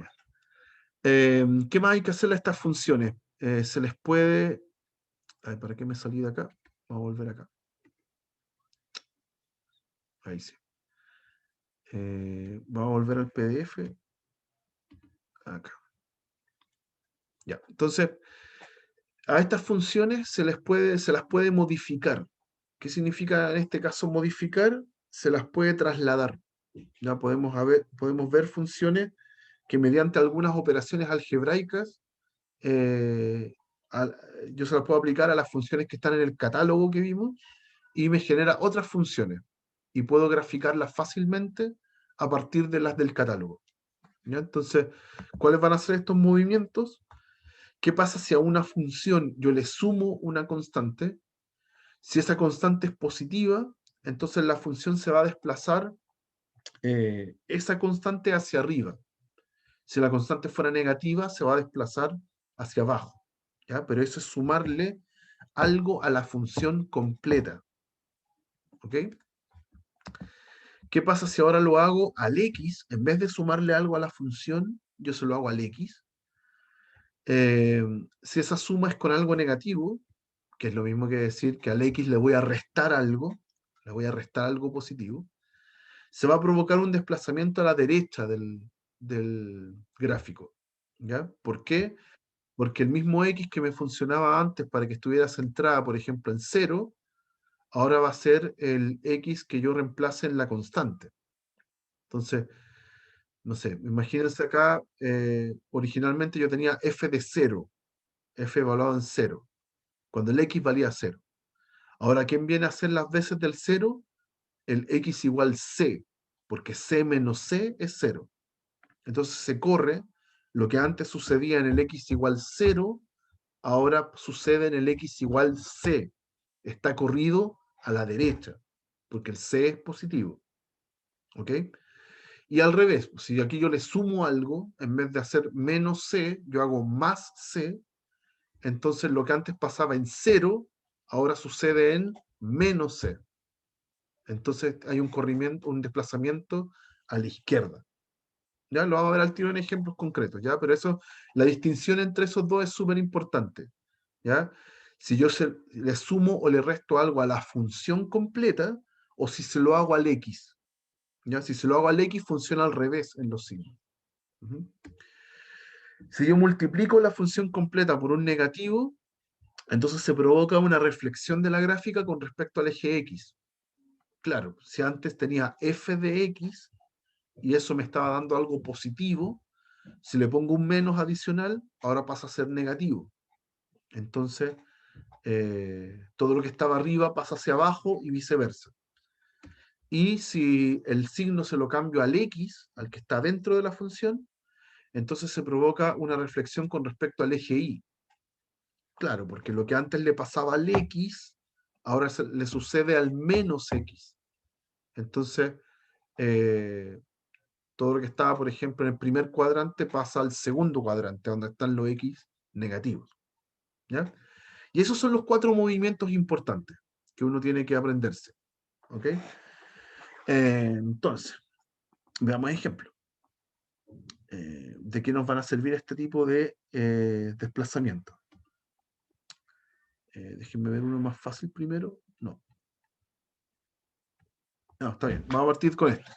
bien. ¿Qué más hay que hacerle a estas funciones? Se les puede... Ay, ¿para qué me salí de acá? Vamos a volver acá. Ahí sí. Vamos a volver al PDF. Acá. Ya, entonces, a estas funciones se las puede modificar. ¿Qué significa en este caso modificar? Se las puede trasladar. Ya podemos ver funciones que mediante algunas operaciones algebraicas eh, al- yo se las puedo aplicar a las funciones que están en el catálogo que vimos y me genera otras funciones y puedo graficarlas fácilmente a partir de las del catálogo. ¿Ya? Entonces, ¿cuáles van a ser estos movimientos? ¿Qué pasa si a una función yo le sumo una constante? Si esa constante es positiva, entonces la función se va a desplazar esa constante hacia arriba. Si la constante fuera negativa, se va a desplazar hacia abajo. ¿Ya? Pero eso es sumarle algo a la función completa. ¿Ok? ¿Qué pasa si ahora lo hago al x? En vez de sumarle algo a la función, yo se lo hago al x. Si esa suma es con algo negativo, que es lo mismo que decir que al x le voy a restar algo positivo, se va a provocar un desplazamiento a la derecha del gráfico. ¿Ya? ¿Por qué? Porque el mismo x que me funcionaba antes para que estuviera centrada, por ejemplo, en 0, ahora va a ser el x que yo reemplace en la constante. Entonces, no sé, imagínense acá, originalmente yo tenía f de 0, f evaluado en 0, cuando el x valía 0. Ahora, ¿quién viene a hacer las veces del 0? El x igual c, porque c menos c es 0. Entonces se corre lo que antes sucedía en el x igual 0, ahora sucede en el x igual c. Está corrido a la derecha, porque el c es positivo. ¿Ok? Y al revés, si aquí yo le sumo algo, en vez de hacer menos C, yo hago más C, entonces lo que antes pasaba en 0, ahora sucede en menos C. Entonces hay un corrimiento, un desplazamiento a la izquierda. Ya lo vamos a ver al tiro en ejemplos concretos, ¿ya? Pero eso, la distinción entre esos dos es súper importante, ¿ya? Si yo le sumo o le resto algo a la función completa, o si se lo hago al X, ¿ya? Si se lo hago al X, funciona al revés en los signos. Ujú. Si yo multiplico la función completa por un negativo, entonces se provoca una reflexión de la gráfica con respecto al eje X. Claro, si antes tenía f de X y eso me estaba dando algo positivo, si le pongo un menos adicional, ahora pasa a ser negativo. Entonces, todo lo que estaba arriba pasa hacia abajo y viceversa. Y si el signo se lo cambio al X, al que está dentro de la función, entonces se provoca una reflexión con respecto al eje Y. Claro, porque lo que antes le pasaba al X, ahora le sucede al menos X. Entonces, eh, todo lo que estaba, por ejemplo, en el primer cuadrante pasa al segundo cuadrante, donde están los X negativos. ¿Ya? Y esos son los 4 movimientos importantes que uno tiene que aprenderse. ¿Ok? Entonces, veamos ejemplos. ¿De qué nos van a servir este tipo de desplazamiento? Déjenme ver uno más fácil primero. No. No, está bien. Vamos a partir con este.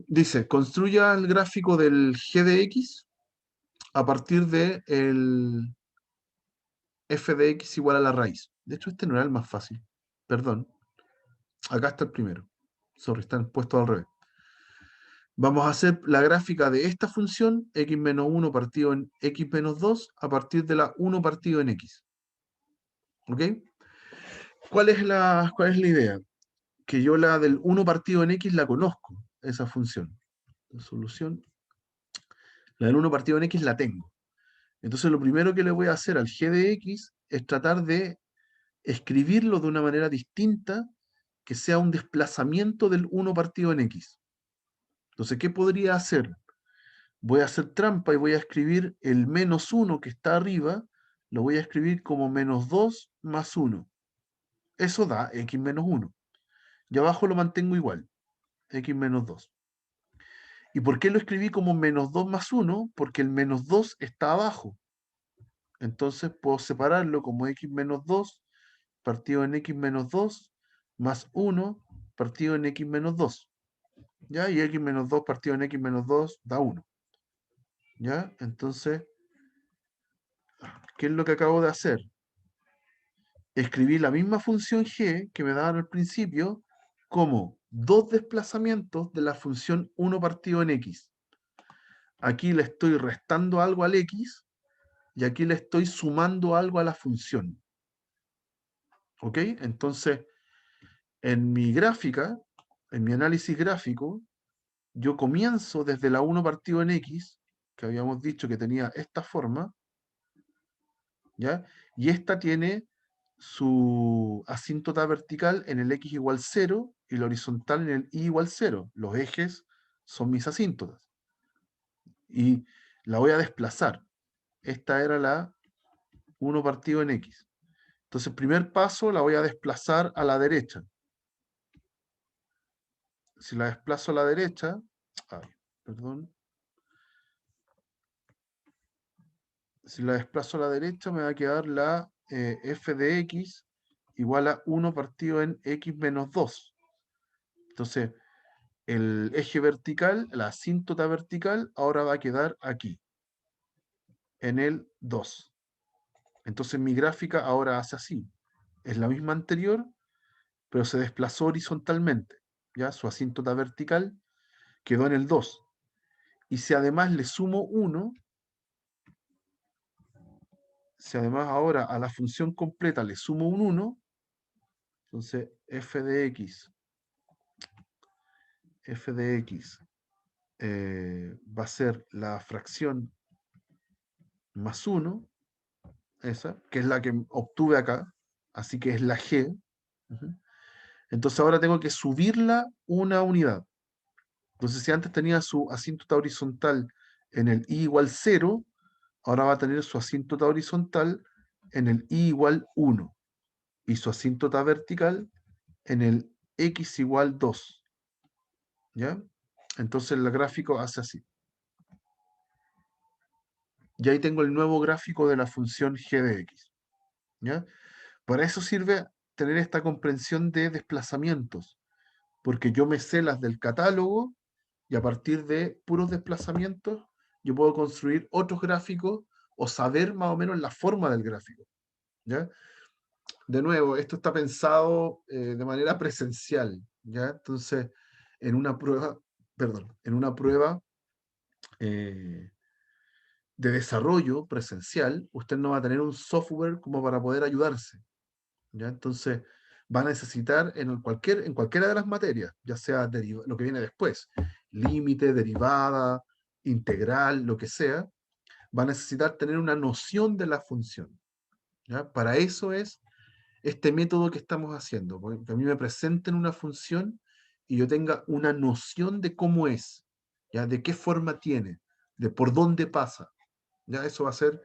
Dice, construya el gráfico del g de x a partir de el f de x igual a la raíz. De hecho, este no era el más fácil. Perdón. Acá está el primero. Sorry, están puestos al revés. Vamos a hacer la gráfica de esta función, x menos 1 partido en x menos 2, a partir de la 1 partido en x. ¿Ok? ¿Cuál es la idea? Que yo la del 1 partido en x la conozco, esa función. La solución, la del 1 partido en x la tengo. Entonces lo primero que le voy a hacer al g de x es tratar de escribirlo de una manera distinta que sea un desplazamiento del 1 partido en x. Entonces, ¿qué podría hacer? Voy a hacer trampa y voy a escribir el menos 1 que está arriba, lo voy a escribir como menos 2 más 1. Eso da x menos 1. Y abajo lo mantengo igual, x menos 2. ¿Y por qué lo escribí como menos 2 más 1? Porque el menos 2 está abajo. Entonces puedo separarlo como x menos 2 partido en x menos 2 más 1 partido en x menos 2. ¿Ya? Y x menos 2 partido en x menos 2 da 1. ¿Ya? Entonces, ¿qué es lo que acabo de hacer? Escribí la misma función g que me daban al principio como dos desplazamientos de la función 1 partido en x. Aquí le estoy restando algo al x y aquí le estoy sumando algo a la función. ¿Ok? Entonces, en mi gráfica, en mi análisis gráfico, yo comienzo desde la 1 partido en x, que habíamos dicho que tenía esta forma, ¿ya? Y esta tiene su asíntota vertical en el x igual 0 y la horizontal en el y igual 0. Los ejes son mis asíntotas. Y la voy a desplazar. Esta era la 1 partido en x. Entonces, primer paso la voy a desplazar a la derecha. Si la desplazo a la derecha, perdón. Si la desplazo a la derecha me va a quedar la f de x igual a 1 partido en x menos 2. Entonces, el eje vertical, la asíntota vertical, ahora va a quedar aquí, en el 2. Entonces mi gráfica ahora hace así. Es la misma anterior, pero se desplazó horizontalmente. ¿Ya? Su asíntota vertical quedó en el 2. Y si además le sumo 1, si además ahora a la función completa le sumo un 1, entonces f de x va a ser la fracción más 1, esa, que es la que obtuve acá, así que es la g. Entonces ahora tengo que subirla una unidad. Entonces, si antes tenía su asíntota horizontal en el i igual 0, ahora va a tener su asíntota horizontal en el i igual 1 y su asíntota vertical en el x igual 2. ¿Ya? Entonces el gráfico hace así. Y ahí tengo el nuevo gráfico de la función g de x. ¿Ya? Para eso sirve tener esta comprensión de desplazamientos, porque yo me sé las del catálogo y a partir de puros desplazamientos yo puedo construir otros gráficos o saber más o menos la forma del gráfico. ¿Ya? De nuevo, esto está pensado de manera presencial. ¿Ya? Entonces, en una prueba, perdón, en una prueba eh, de desarrollo presencial, usted no va a tener un software como para poder ayudarse. ¿Ya? Entonces, va a necesitar en cualquiera de las materias, ya sea lo que viene después, límite, derivada, integral, lo que sea, va a necesitar tener una noción de la función. ¿Ya? Para eso es este método que estamos haciendo, que a mí me presenten una función y yo tenga una noción de cómo es, ¿ya? De qué forma tiene, de por dónde pasa. ¿Ya? Eso va a ser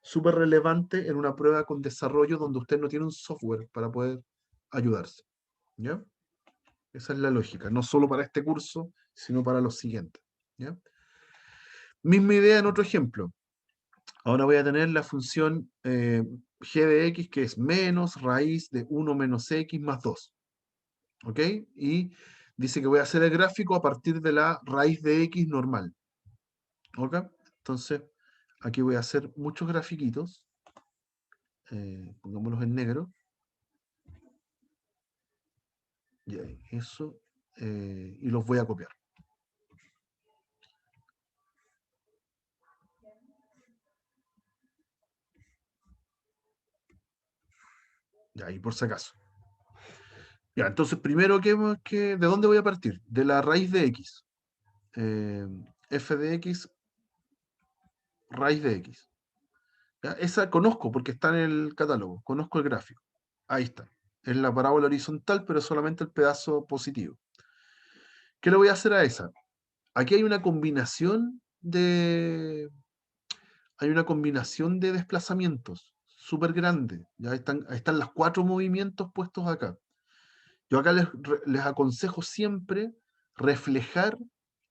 súper relevante en una prueba con desarrollo donde usted no tiene un software para poder ayudarse. ¿Ya? Esa es la lógica, no solo para este curso, sino para los siguientes. ¿Ya? Misma idea en otro ejemplo. Ahora voy a tener la función g de x, que es menos raíz de 1 menos x más 2. ¿Ok? Y dice que voy a hacer el gráfico a partir de la raíz de x normal. ¿Ok? Entonces, aquí voy a hacer muchos grafiquitos. Pongámoslos en negro. Ya, eso. Y los voy a copiar. Ya, y por si acaso. Ya, entonces primero, ¿de dónde voy a partir? De la raíz de x. F de x, raíz de x. Ya, esa conozco porque está en el catálogo. Conozco el gráfico. Ahí está. Es la parábola horizontal, pero solamente el pedazo positivo. ¿Qué le voy a hacer a esa? Aquí hay una combinación de desplazamientos súper grande. Ya están los 4 movimientos puestos acá. Yo acá les aconsejo siempre reflejar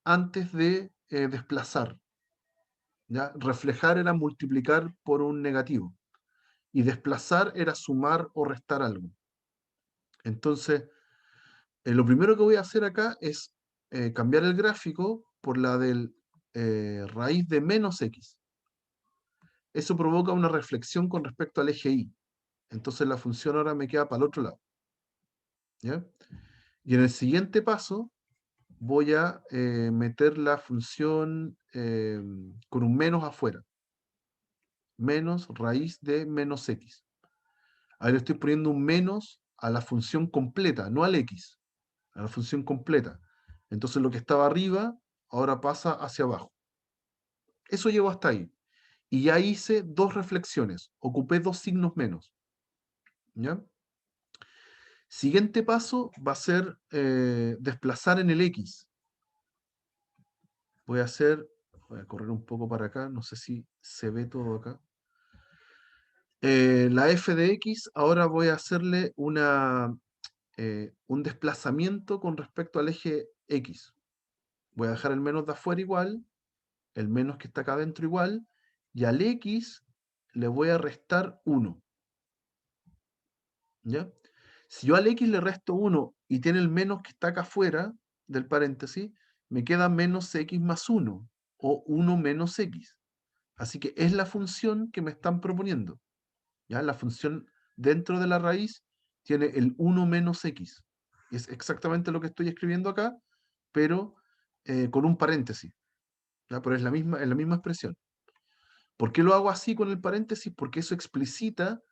antes de desplazar. ¿Ya? Reflejar era multiplicar por un negativo y desplazar era sumar o restar algo. Entonces, lo primero que voy a hacer acá es cambiar el gráfico por la del raíz de menos x. Eso provoca una reflexión con respecto al eje y. Entonces la función ahora me queda para el otro lado. ¿Ya? Y en el siguiente paso voy a meter la función con un menos afuera. Menos raíz de menos x. Ahí le estoy poniendo un menos a la función completa, no al x, a la función completa. Entonces lo que estaba arriba ahora pasa hacia abajo. Eso llevo hasta ahí. Y ya hice 2 reflexiones, ocupé 2 signos menos. ¿Ya? Siguiente paso va a ser desplazar en el x. Voy a correr un poco para acá, no sé si se ve todo acá. La f de x, ahora voy a hacerle un desplazamiento con respecto al eje x. Voy a dejar el menos de afuera igual, el menos que está acá adentro igual, y al x le voy a restar 1. ¿Ya? Si yo al x le resto 1 y tiene el menos que está acá afuera del paréntesis, me queda menos x más 1 o 1 menos x. Así que es la función que me están proponiendo. ¿Ya? La función dentro de la raíz tiene el 1 menos x. Y es exactamente lo que estoy escribiendo acá, pero con un paréntesis. ¿Ya? Pero es la misma expresión. ¿Por qué lo hago así con el paréntesis? Porque eso explicita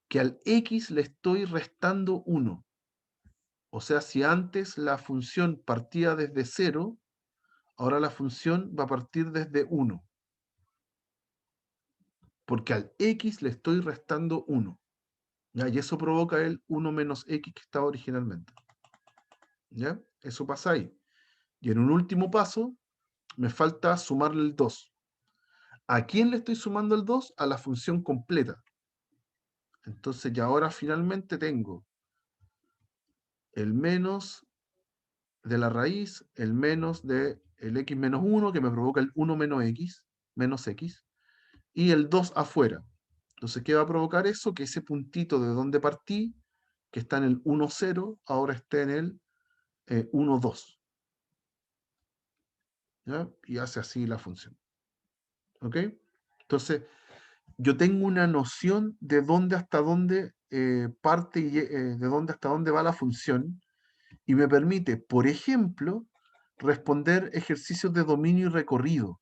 que al x le estoy restando 1. O sea, si antes la función partía desde 0, ahora la función va a partir desde 1. Porque al x le estoy restando 1. ¿Ya? Y eso provoca el 1 menos x que estaba originalmente. ¿Ya? Eso pasa ahí. Y en un último paso, me falta sumarle el 2. ¿A quién le estoy sumando el 2? A la función completa. Entonces ya ahora finalmente tengo el menos de la raíz, el menos de el x menos 1, que me provoca el 1 menos x, y el 2 afuera. Entonces, ¿qué va a provocar eso? Que ese puntito de donde partí, que está en el 1, 0, ahora esté en el 1, 2. ¿Ya? Y hace así la función. ¿Ok? Entonces, yo tengo una noción de dónde hasta dónde parte y de dónde hasta dónde va la función, y me permite, por ejemplo, responder ejercicios de dominio y recorrido.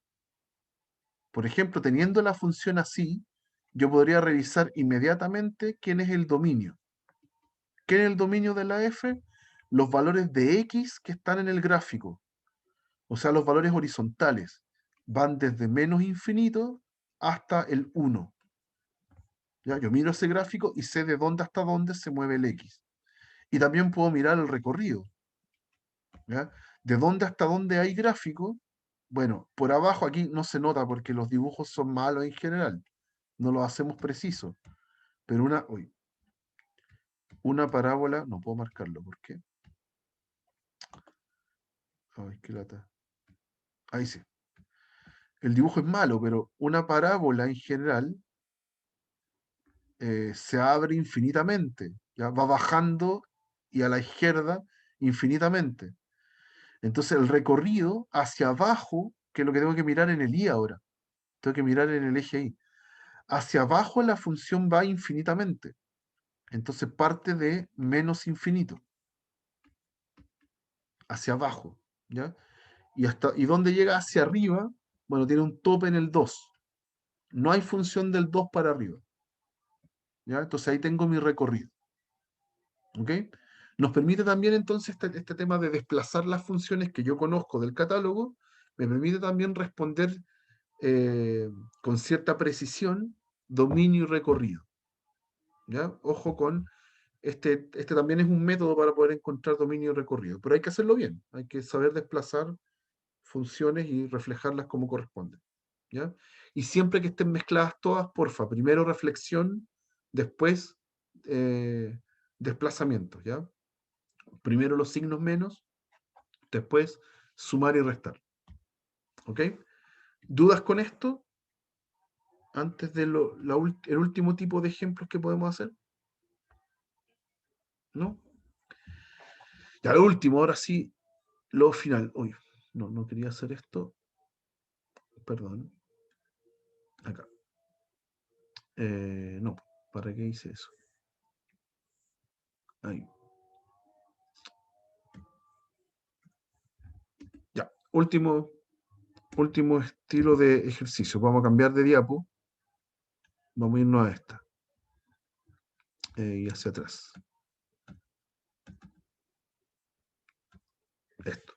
Por ejemplo, teniendo la función así, yo podría revisar inmediatamente quién es el dominio. ¿Qué es el dominio de la f? Los valores de x que están en el gráfico, o sea, los valores horizontales, van desde menos infinito hasta el 1. ¿Ya? Yo miro ese gráfico y sé de dónde hasta dónde se mueve el x. Y también puedo mirar el recorrido. ¿Ya? De dónde hasta dónde hay gráfico. Bueno, por abajo aquí no se nota porque los dibujos son malos en general. No los hacemos precisos. Pero una parábola, no puedo marcarlo, ¿por qué? Ay, qué lata. Ahí sí. El dibujo es malo, pero una parábola en general se abre infinitamente. ¿Ya? Va bajando y a la izquierda infinitamente. Entonces el recorrido hacia abajo, que es lo que tengo que mirar en el y ahora, tengo que mirar en el eje y. Hacia abajo la función va infinitamente. Entonces parte de menos infinito. Hacia abajo. ¿Ya? ¿Y dónde llega hacia arriba? Bueno, tiene un tope en el 2. No hay función del 2 para arriba. ¿Ya? Entonces ahí tengo mi recorrido. ¿Ok? Nos permite también entonces este tema de desplazar las funciones que yo conozco del catálogo, me permite también responder con cierta precisión dominio y recorrido. ¿Ya? Ojo con, este también es un método para poder encontrar dominio y recorrido, pero hay que hacerlo bien, hay que saber desplazar funciones y reflejarlas como corresponde. ¿Ya? Y siempre que estén mezcladas todas, porfa, primero reflexión, después desplazamiento, ¿ya? Primero los signos menos, después sumar y restar. ¿Ok? ¿Dudas con esto? Antes de el último tipo de ejemplos que podemos hacer. ¿No? Ya lo último, ahora sí, lo final. Uy, no quería hacer esto. Perdón. Acá. No, ¿para qué hice eso? Ahí. Ya, último estilo de ejercicio. Vamos a cambiar de diapo. Vamos a irnos a esta. Y hacia atrás. Esto.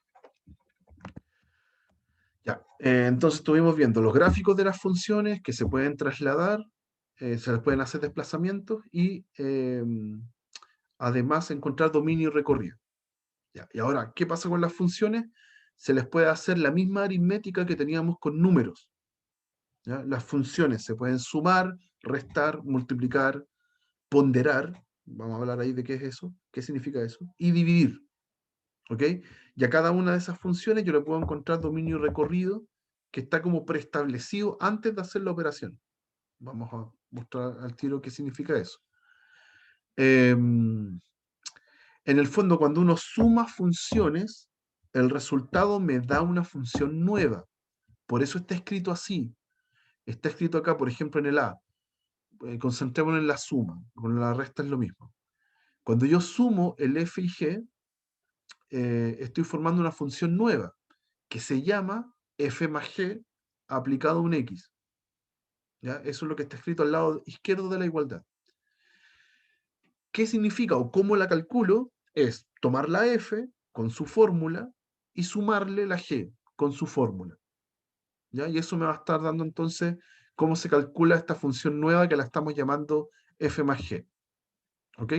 Ya. Entonces estuvimos viendo los gráficos de las funciones que se pueden trasladar, se les pueden hacer desplazamientos y además encontrar dominio y recorrido. Ya. Y ahora, ¿qué pasa con las funciones? Se les puede hacer la misma aritmética que teníamos con números. ¿Ya? Las funciones se pueden sumar, restar, multiplicar, ponderar, vamos a hablar ahí de qué es eso, qué significa eso, y dividir. ¿Ok? Y a cada una de esas funciones yo le puedo encontrar dominio y recorrido que está como preestablecido antes de hacer la operación. Vamos a mostrar al tiro qué significa eso. En el fondo, cuando uno suma funciones, el resultado me da una función nueva. Por eso está escrito así. Está escrito acá, por ejemplo, en el A. Concentrémonos en la suma. Con la resta es lo mismo. Cuando yo sumo el f y g, estoy formando una función nueva que se llama f más g aplicado a un x. ¿Ya? Eso es lo que está escrito al lado izquierdo de la igualdad. ¿Qué significa o cómo la calculo? Es tomar la f con su fórmula y sumarle la g con su fórmula. ¿Ya? Y eso me va a estar dando entonces cómo se calcula esta función nueva que la estamos llamando f más g. ¿Ok?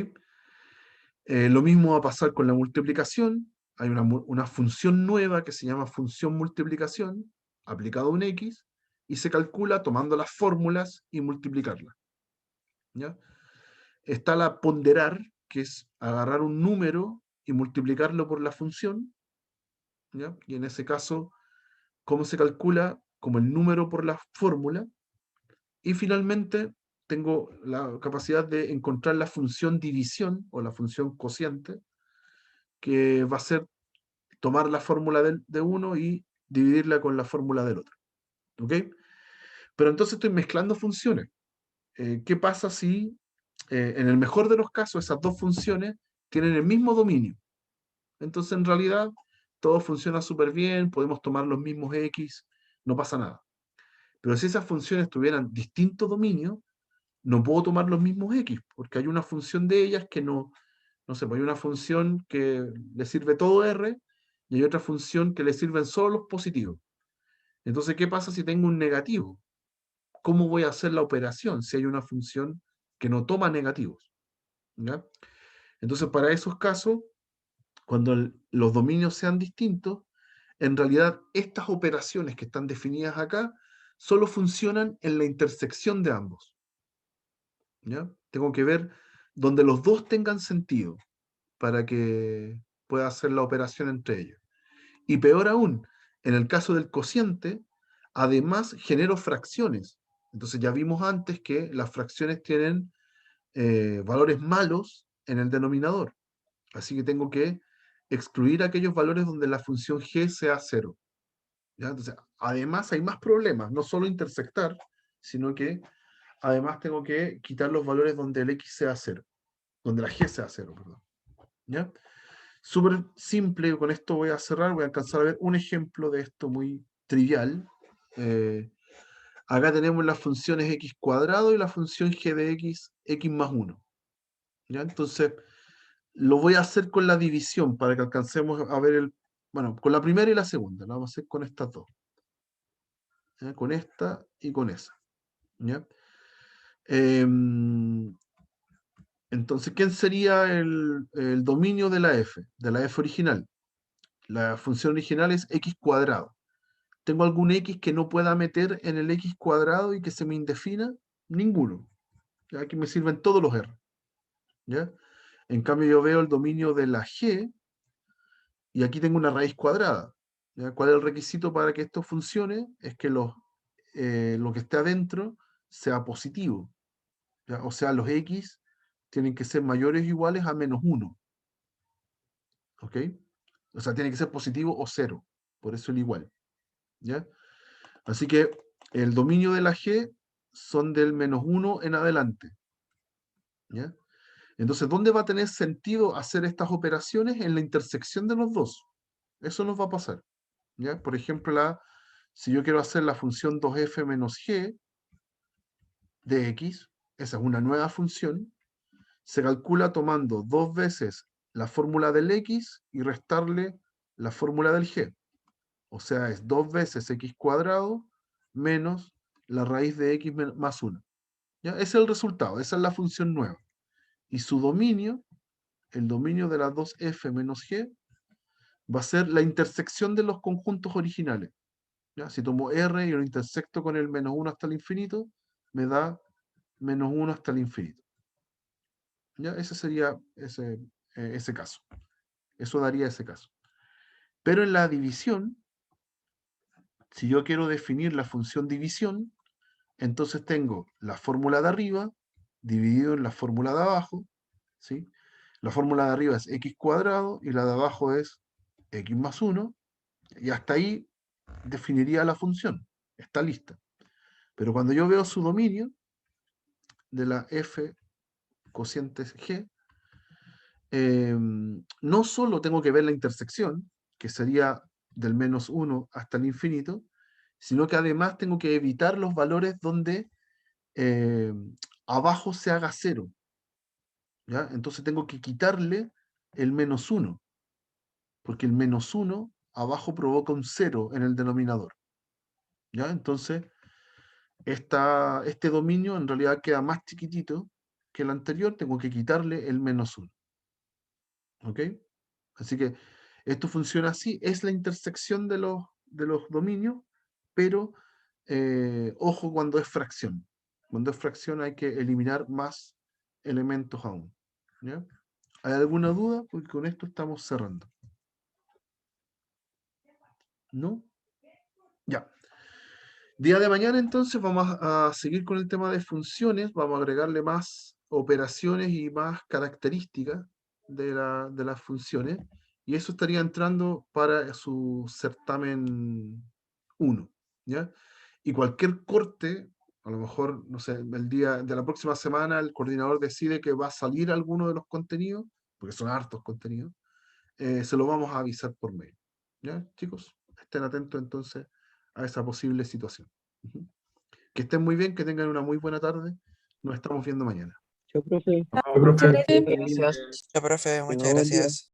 Lo mismo va a pasar con la multiplicación. hay una función nueva que se llama función multiplicación aplicada a un x y se calcula tomando las fórmulas y multiplicarlas. ¿Ya? Está la ponderar, que es agarrar un número y multiplicarlo por la función. ¿Ya? Y en ese caso, ¿cómo se calcula? Como el número por la fórmula. Y finalmente, tengo la capacidad de encontrar la función división o la función cociente, que va a ser tomar la fórmula de uno y dividirla con la fórmula del otro. ¿Ok? Pero entonces estoy mezclando funciones. ¿Qué pasa si en el mejor de los casos esas dos funciones tienen el mismo dominio? Entonces en realidad todo funciona súper bien, podemos tomar los mismos x, no pasa nada. Pero si esas funciones tuvieran distinto dominio, no puedo tomar los mismos x, porque hay una función de ellas que no sé, pues hay una función que le sirve todo r y hay otra función que le sirven solo los positivos. Entonces, ¿qué pasa si tengo un negativo? ¿Cómo voy a hacer la operación si hay una función que no toma negativos? ¿Ya? Entonces, para esos casos, cuando los dominios sean distintos, en realidad estas operaciones que están definidas acá solo funcionan en la intersección de ambos. ¿Ya? Tengo que ver donde los dos tengan sentido para que pueda hacer la operación entre ellos. Y peor aún, en el caso del cociente, además genero fracciones. Entonces ya vimos antes que las fracciones tienen valores malos en el denominador. Así que tengo que excluir aquellos valores donde la función g sea cero. ¿Ya? Entonces, además hay más problemas, no solo intersectar, sino que además tengo que quitar los valores donde el x sea cero, donde la g sea cero, perdón. ¿Ya? Súper simple, con esto voy a cerrar, voy a alcanzar a ver un ejemplo de esto muy trivial. Acá tenemos las funciones x cuadrado y la función g de x más 1. ¿Ya? Entonces, lo voy a hacer con la división para que alcancemos a ver bueno, con la primera y la segunda, lo vamos a hacer con estas dos. ¿Ya? Con esta y con esa. ¿Ya? Entonces, ¿quién sería el dominio de la f? De la f original. La función original es x cuadrado. ¿Tengo algún x que no pueda meter en el x cuadrado y que se me indefina? Ninguno. ¿Ya? Aquí me sirven todos los r. ¿Ya? En cambio, yo veo el dominio de la g y aquí tengo una raíz cuadrada. ¿Ya? ¿Cuál es el requisito para que esto funcione? Es que lo que esté adentro sea positivo. ¿Ya? O sea, los x tienen que ser mayores o iguales a menos 1. ¿Ok? O sea, tiene que ser positivo o cero. Por eso el igual. ¿Ya? Así que el dominio de la g son del menos 1 en adelante. ¿Ya? Entonces, ¿dónde va a tener sentido hacer estas operaciones? En la intersección de los dos. Eso nos va a pasar. ¿Ya? Por ejemplo, si yo quiero hacer la función 2f menos g de x, esa es una nueva función, se calcula tomando dos veces la fórmula del x y restarle la fórmula del g. O sea, es dos veces x cuadrado menos la raíz de x más 1. ¿Ya? Ese es el resultado, esa es la función nueva. Y su dominio, el dominio de las dos f menos g, va a ser la intersección de los conjuntos originales. ¿Ya? Si tomo r y lo intersecto con el menos 1 hasta el infinito, me da menos 1 hasta el infinito. ¿Ya? Ese sería ese caso. Eso daría ese caso. Pero en la división, si yo quiero definir la función división, entonces tengo la fórmula de arriba dividido en la fórmula de abajo, ¿sí? La fórmula de arriba es x cuadrado y la de abajo es x más 1, y hasta ahí definiría la función. Está lista. Pero cuando yo veo su dominio de la f cociente g, no solo tengo que ver la intersección, que sería del menos 1 hasta el infinito, sino que además tengo que evitar los valores donde eh, abajo se haga 0. ¿Ya? Entonces tengo que quitarle el menos 1, porque el menos 1 abajo provoca un 0 en el denominador. ¿Ya? Entonces, este dominio en realidad queda más chiquitito que el anterior, tengo que quitarle el menos 1. ¿Ok? Así que Esto funciona así, es la intersección de los dominios, pero ojo cuando es fracción. Cuando es fracción hay que eliminar más elementos aún. ¿Ya? ¿Hay alguna duda? Porque con esto estamos cerrando. ¿No? Ya. Día de mañana entonces vamos a seguir con el tema de funciones, vamos a agregarle más operaciones y más características de las funciones, y eso estaría entrando para su certamen 1, ¿ya? Y cualquier corte, a lo mejor, no sé, el día de la próxima semana el coordinador decide que va a salir alguno de los contenidos, porque son hartos contenidos, se lo vamos a avisar por mail, ¿ya, chicos? Estén atentos entonces a esa posible situación. Ujú. Que estén muy bien, que tengan una muy buena tarde. Nos estamos viendo mañana. Yo, profe. Chao, profe. Muchas gracias. Gracias. Ya, profe, Tenga muchas buen día. gracias.